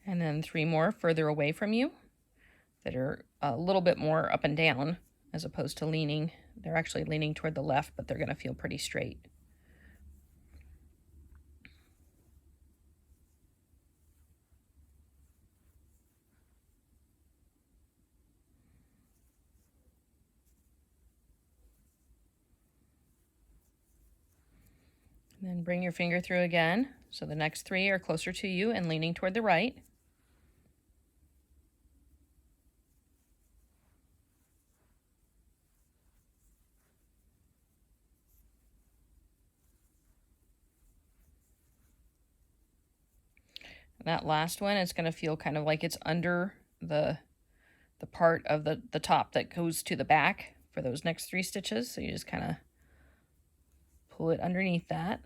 And then three more further away from you that are a little bit more up and down as opposed to leaning. They're actually leaning toward the left, but they're going to feel pretty straight. And then bring your finger through again. So the next three are closer to you and leaning toward the right. And that last one is going to feel kind of like it's under the part of the top that goes to the back for those next three stitches. So you just kind of pull it underneath that.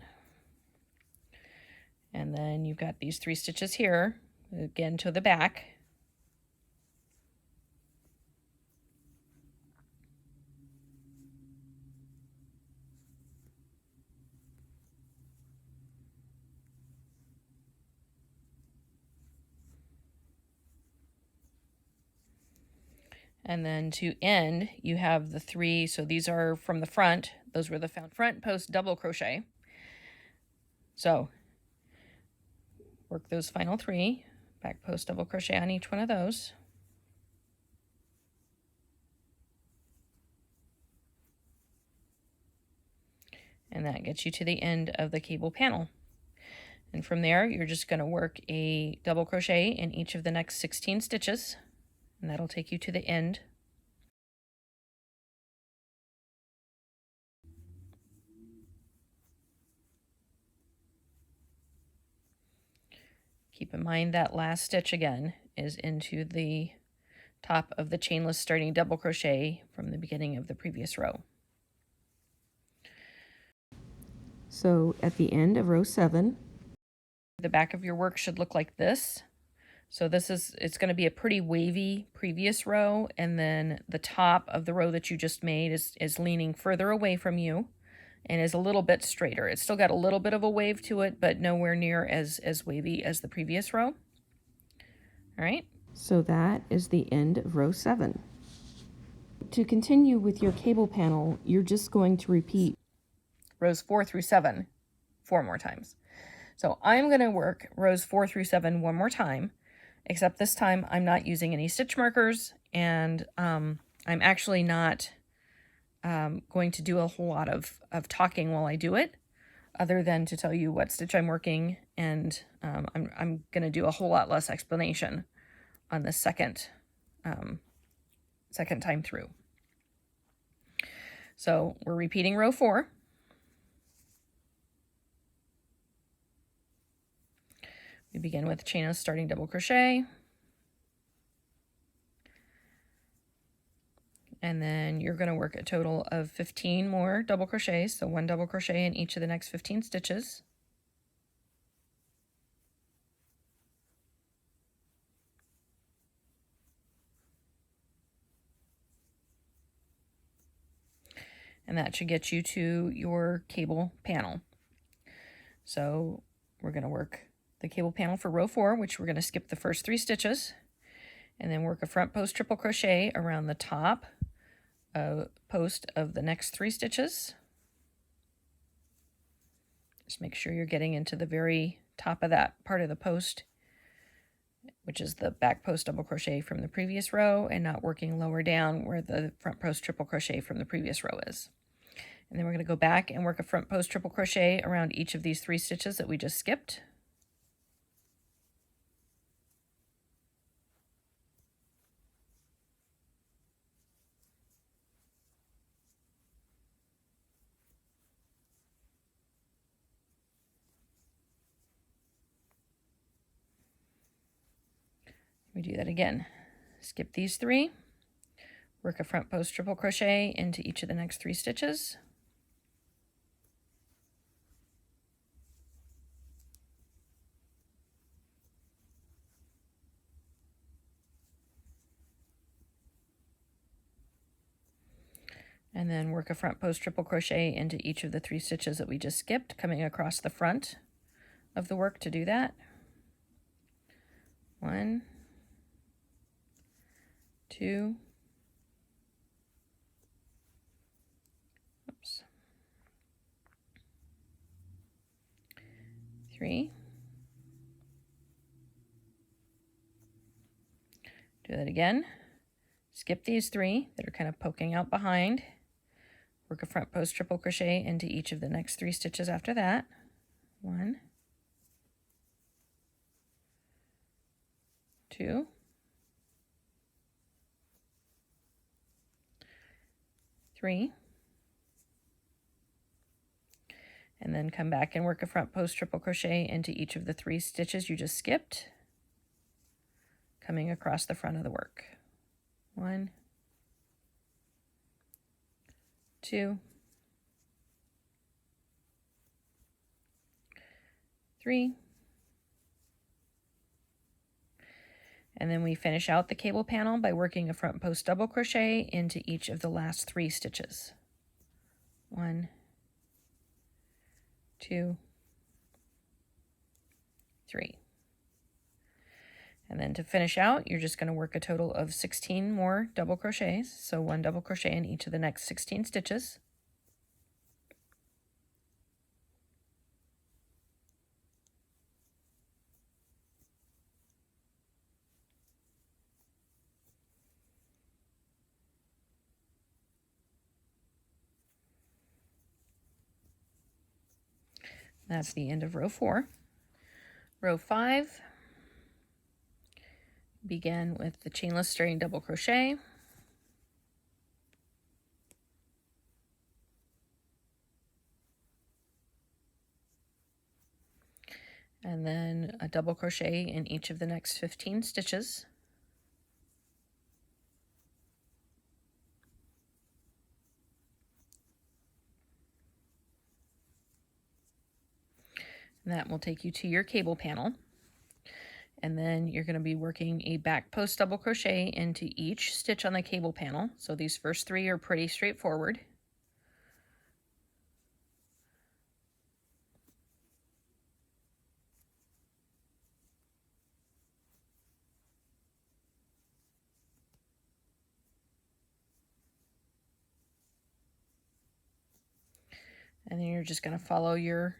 And then you've got these three stitches here, again to the back. And then to end, you have the three, so these are from the front. Those were the front post double crochet. So work those final three, back post double crochet on each one of those. And that gets you to the end of the cable panel. And from there, you're just going to work a double crochet in each of the next 16 stitches. And that'll take you to the end. Keep in mind that last stitch again is into the top of the chainless starting double crochet from the beginning of the previous row. So at the end of row 7, the back of your work should look like this. So it's going to be a pretty wavy previous row, and then the top of the row that you just made is leaning further away from you and is a little bit straighter. It's still got a little bit of a wave to it, but nowhere near as wavy as the previous row. All right. So that is the end of row 7. To continue with your cable panel, you're just going to repeat rows 4 through 7 4 more times. So I'm going to work rows 4 through 7 one more time, except this time I'm not using any stitch markers, and I'm actually not going to do a whole lot of talking while I do it, other than to tell you what stitch I'm working, and I'm going to do a whole lot less explanation on the second time through. So we're repeating row 4. We begin with chainless starting double crochet. And then you're going to work a total of 15 more double crochets, so 1 double crochet in each of the next 15 stitches. And that should get you to your cable panel. So we're going to work the cable panel for row 4, which we're going to skip the first 3 stitches, and then work a front post triple crochet around the top post of the next 3 stitches. Just make sure you're getting into the very top of that part of the post, which is the back post double crochet from the previous row, and not working lower down where the front post triple crochet from the previous row is. And then we're going to go back and work a front post triple crochet around each of these 3 stitches that we just skipped. We do that again. Skip these 3, work a front post triple crochet into each of the next 3 stitches. And then work a front post triple crochet into each of the 3 stitches that we just skipped, coming across the front of the work to do that. 1, 2, 3. Do that again. Skip these 3 that are kind of poking out behind. Work a front post triple crochet into each of the next 3 stitches after that. 1, 2, 3, and then come back and work a front post triple crochet into each of the 3 stitches you just skipped, coming across the front of the work. 1, 2, 3, and then we finish out the cable panel by working a front post double crochet into each of the last 3 stitches. 1, 2, 3. And then to finish out, you're just going to work a total of 16 more double crochets, so 1 double crochet in each of the next 16 stitches. That's the end of row 4. Row 5, begin with the chainless starting double crochet. And then a double crochet in each of the next 15 stitches. And that will take you to your cable panel. And then you're going to be working a back post double crochet into each stitch on the cable panel. So these first 3 are pretty straightforward. And then you're just going to follow your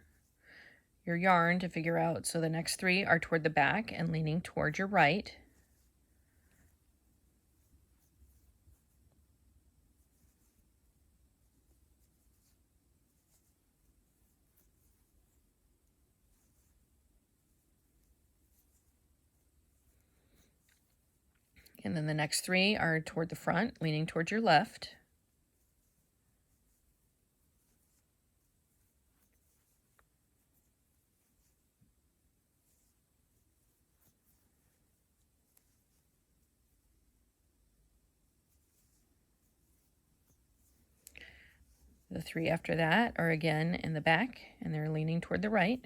yarn to figure out, so the next 3 are toward the back and leaning toward your right. And then the next 3 are toward the front, leaning toward your left. The 3 after that are again in the back, and they're leaning toward the right.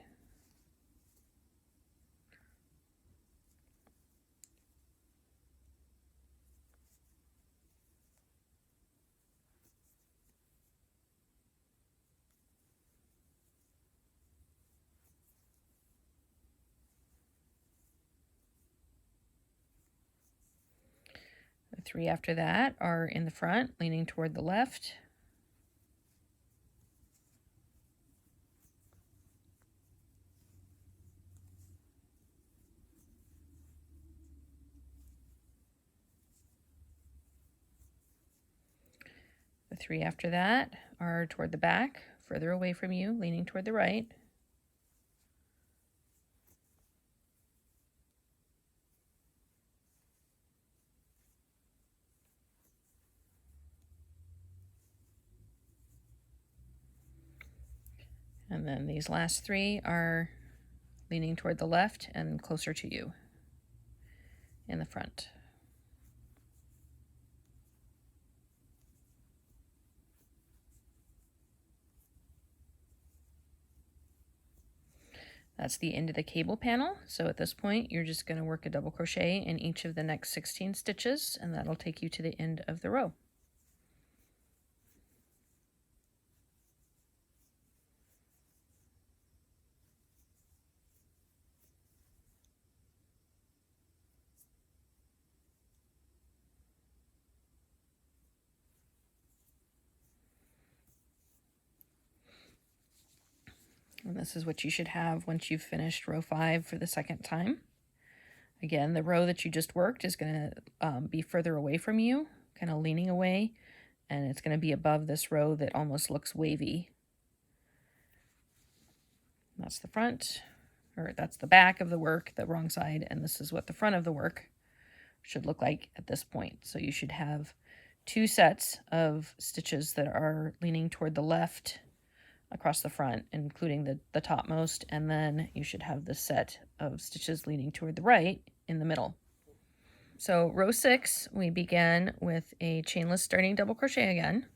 The 3 after that are in the front, leaning toward the left. The 3 after that are toward the back, further away from you, leaning toward the right. And then these last 3 are leaning toward the left and closer to you in the front. That's the end of the cable panel. So at this point, you're just going to work a double crochet in each of the next 16 stitches, and that'll take you to the end of the row. And this is what you should have once you've finished row 5 for the second time. Again, the row that you just worked is going to be further away from you, kind of leaning away, and it's going to be above this row that almost looks wavy. That's the front, or that's the back of the work, the wrong side, and this is what the front of the work should look like at this point. So you should have 2 sets of stitches that are leaning toward the left across the front, including the topmost, and then you should have the set of stitches leaning toward the right in the middle. So row 6, we begin with a chainless starting double crochet again.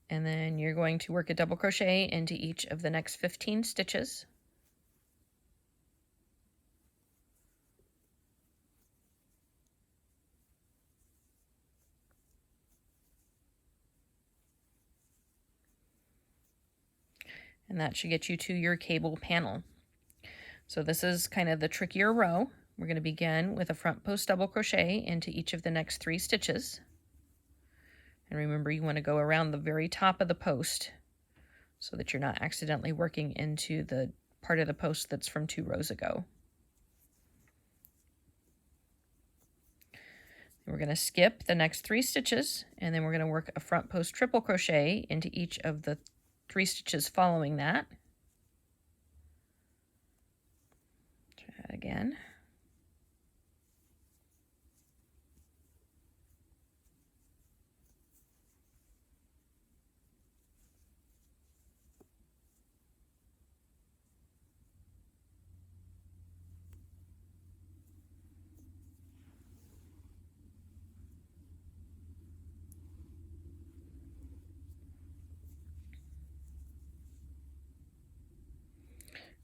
And then you're going to work a double crochet into each of the next 15 stitches. And that should get you to your cable panel. So this is kind of the trickier row. We're going to begin with a front post double crochet into each of the next 3 stitches. And remember, you want to go around the very top of the post so that you're not accidentally working into the part of the post that's from 2 rows ago. We're going to skip the next 3 stitches, and then we're going to work a front post triple crochet into each of the 3 stitches following that. Try that again.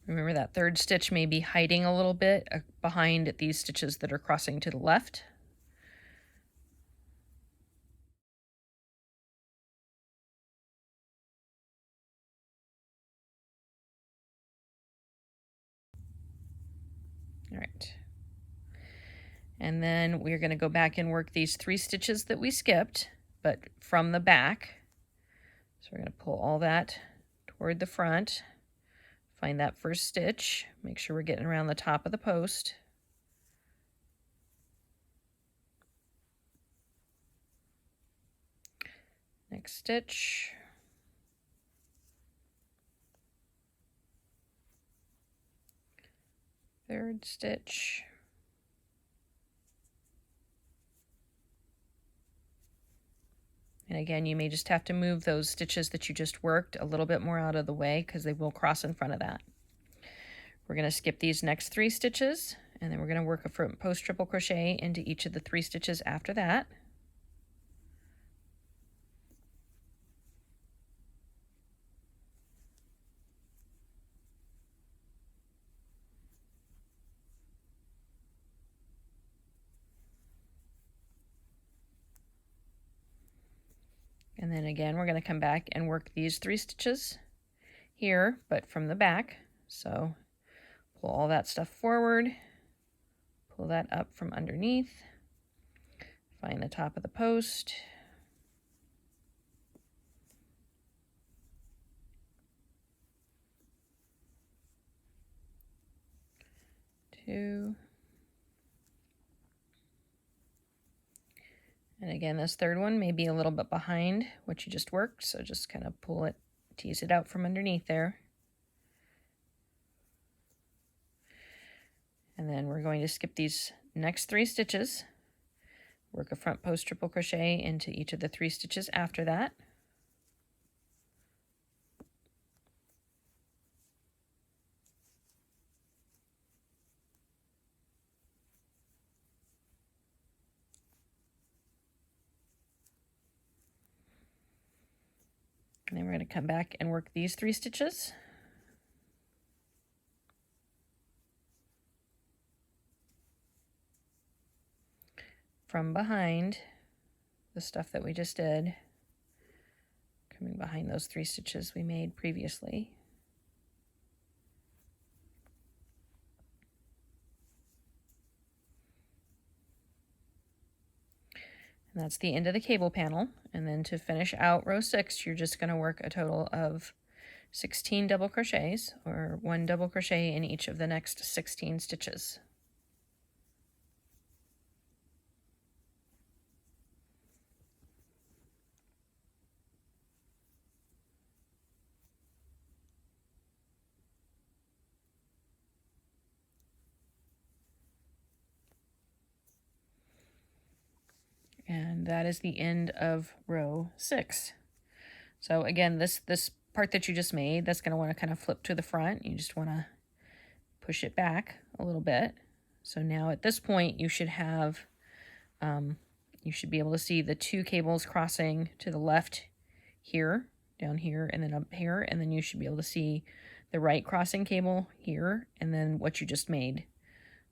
Remember that 3rd stitch may be hiding a little bit behind these stitches that are crossing to the left. All right. And then we're going to go back and work these 3 stitches that we skipped, but from the back. So we're going to pull all that toward the front. Find that first stitch, make sure we're getting around the top of the post. Next stitch. Third stitch. And again, you may just have to move those stitches that you just worked a little bit more out of the way because they will cross in front of that. We're going to skip these next 3 stitches, And then we're going to work a front post triple crochet into each of the 3 stitches after that. And then again, we're going to come back and work these 3 stitches here, but from the back. So pull all that stuff forward, pull that up from underneath, find the top of the post, two, and again, this third one may be a little bit behind what you just worked, so just kind of pull it, tease it out from underneath there. And then we're going to skip these next 3 stitches, work a front post triple crochet into each of the 3 stitches after that. And then we're going to come back and work these 3 stitches. From behind the stuff that we just did, coming behind those 3 stitches we made previously. And that's the end of the cable panel. And then to finish out row 6, you're just going to work a total of 16 double crochets, or 1 double crochet in each of the next 16 stitches. And that is the end of row 6. So again, this part that you just made, that's going to want to kind of flip to the front. You just want to push it back a little bit. So now at this point, you should have, you should be able to see the 2 cables crossing to the left here, down here, and then up here. And then you should be able to see the right crossing cable here, and then what you just made.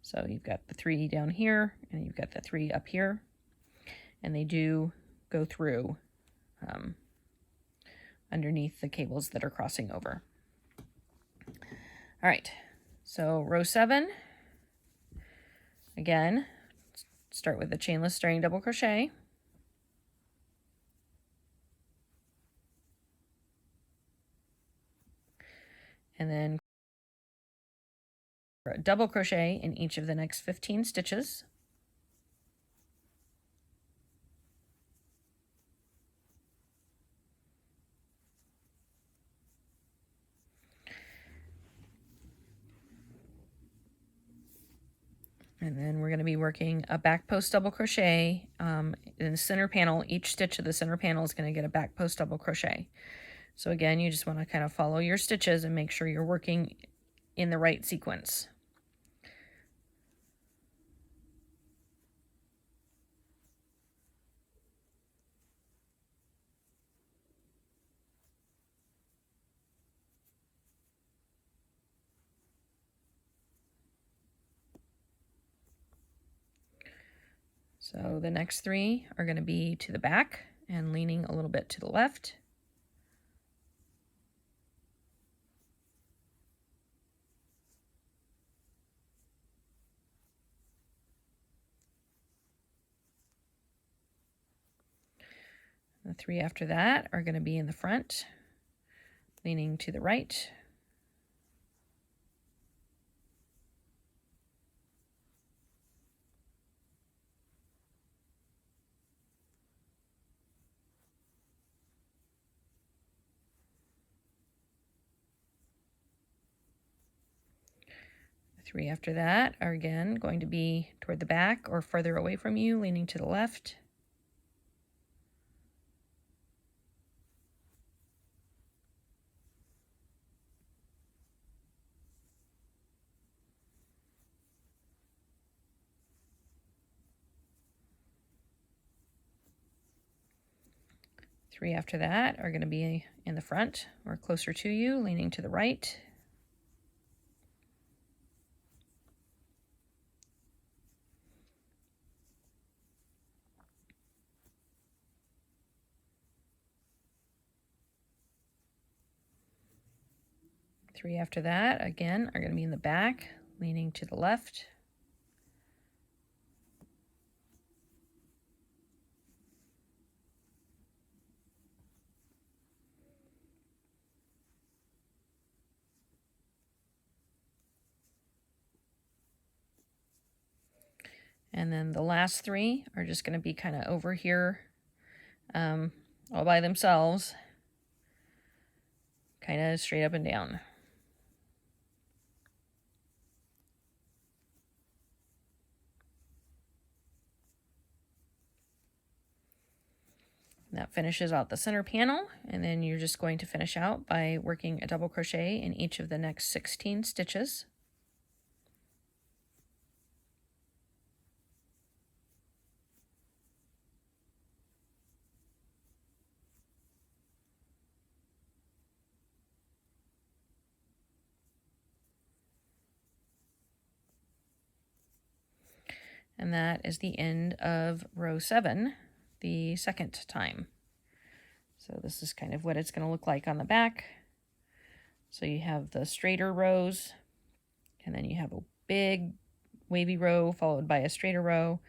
So you've got the 3 down here, and you've got the 3 up here. And they do go through underneath the cables that are crossing over. All right, so row 7, again, start with the chainless starting double crochet. And then double crochet in each of the next 15 stitches. And then we're going to be working a back post double crochet in the center panel. Each stitch of the center panel is going to get a back post double crochet. So again, you just want to kind of follow your stitches and make sure you're working in the right sequence. So the next 3 are going to be to the back and leaning a little bit to the left. The 3 after that are going to be in the front, leaning to the right. The 3 after that are again going to be toward the back or further away from you, leaning to the left. 3 after that are going to be in the front or closer to you, leaning to the right. Three after that, again, are going to be in the back, leaning to the left. And then the last 3 are just going to be kind of over here all by themselves, kind of straight up and down. And that finishes out the center panel, and then you're just going to finish out by working a double crochet in each of the next 16 stitches. And that is the end of row 7, the second time. So this is kind of what it's going to look like on the back. So you have the straighter rows, and then you have a big wavy row followed by a straighter row,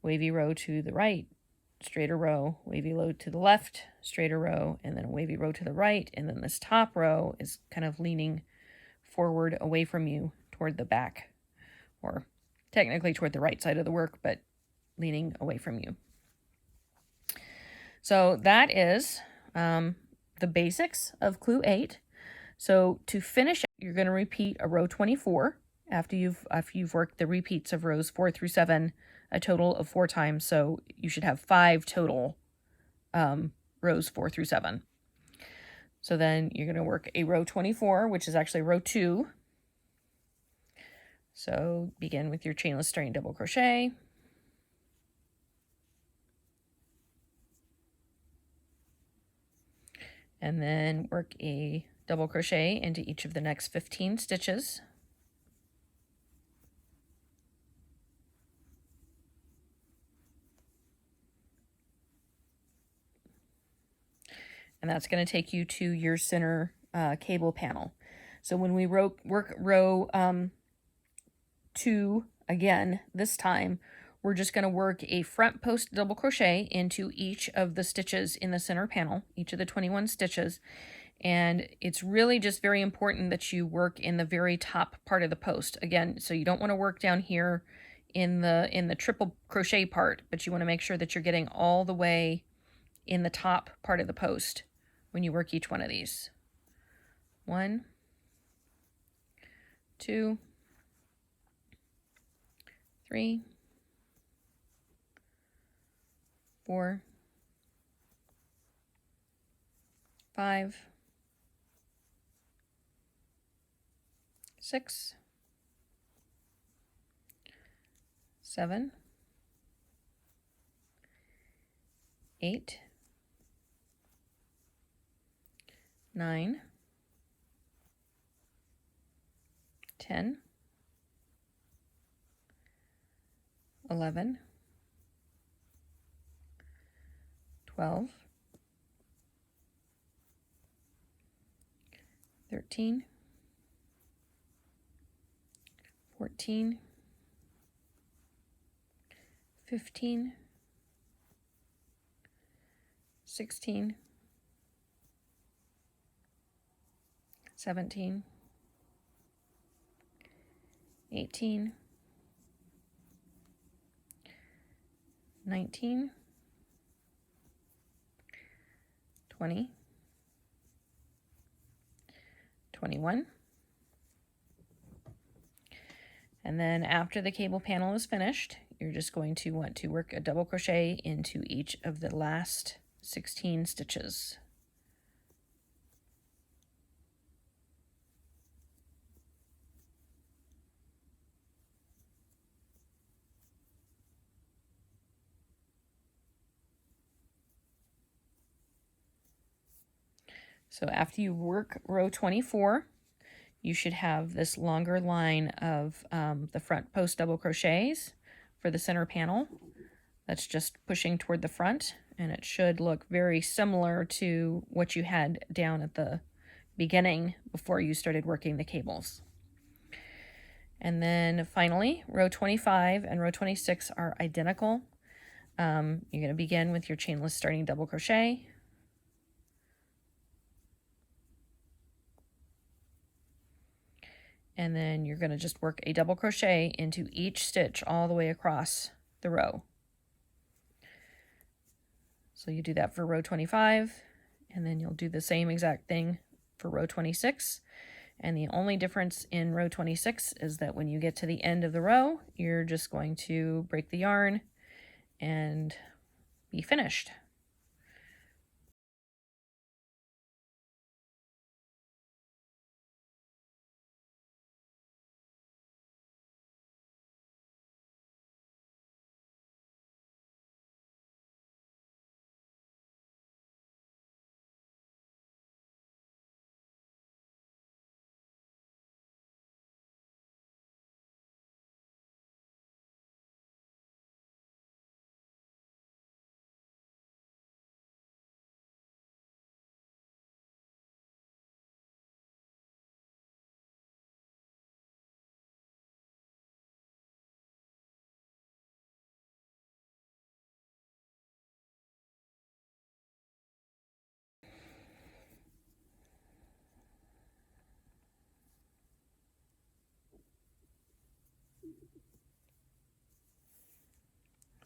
wavy row to the right, straighter row, wavy row to the left, straighter row, and then a wavy row to the right. And then this top row is kind of leaning forward away from you toward the back, or technically toward the right side of the work, but leaning away from you. So that is the basics of Clue 8. So to finish, you're going to repeat a row 24 after you've worked the repeats of rows 4 through 7 a total of 4 times. So you should have 5 total rows 4 through 7. So then you're going to work a row 24, which is actually row 2. So begin with your chainless starting double crochet. And then work a double crochet into each of the next 15 stitches. And that's going to take you to your center cable panel. So when we work row 2 again, this time, we're just going to work a front post double crochet into each of the stitches in the center panel, each of the 21 stitches. And it's really just very important that you work in the very top part of the post. Again, so you don't want to work down here in the triple crochet part, but you want to make sure that you're getting all the way in the top part of the post when you work each one of these. 1, 2, 3, 4, 5, 6, 7, 8, 9, 10, 11, 12, 13, 14, 15, 16, 17, 18, 19, 20, 21. And then after the cable panel is finished, you're just going to want to work a double crochet into each of the last 16 stitches. So after you work row 24, you should have this longer line of the front post double crochets for the center panel. That's just pushing toward the front, and it should look very similar to what you had down at the beginning before you started working the cables. And then finally, row 25 and row 26 are identical. You're going to begin with your chainless starting double crochet. And then you're going to just work a double crochet into each stitch all the way across the row. So you do that for row 25, and then you'll do the same exact thing for row 26. And the only difference in row 26 is that when you get to the end of the row, you're just going to break the yarn and be finished.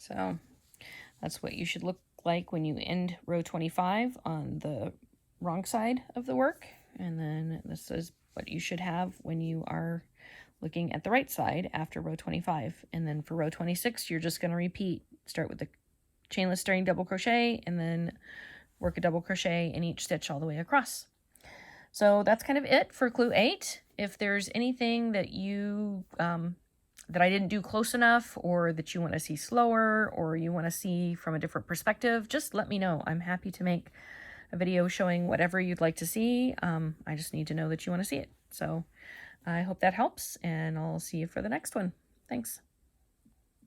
So that's what you should look like when you end row 25 on the wrong side of the work. And then this is what you should have when you are looking at the right side after row 25. And then for row 26, you're just going to repeat. Start with the chainless starting double crochet and then work a double crochet in each stitch all the way across. So that's kind of it for clue 8. If there's anything that you that I didn't do close enough, or that you want to see slower, or you want to see from a different perspective, just let me know. I'm happy to make a video showing whatever you'd like to see. I just need to know that you want to see it. So I hope that helps, and I'll see you for the next one. Thanks.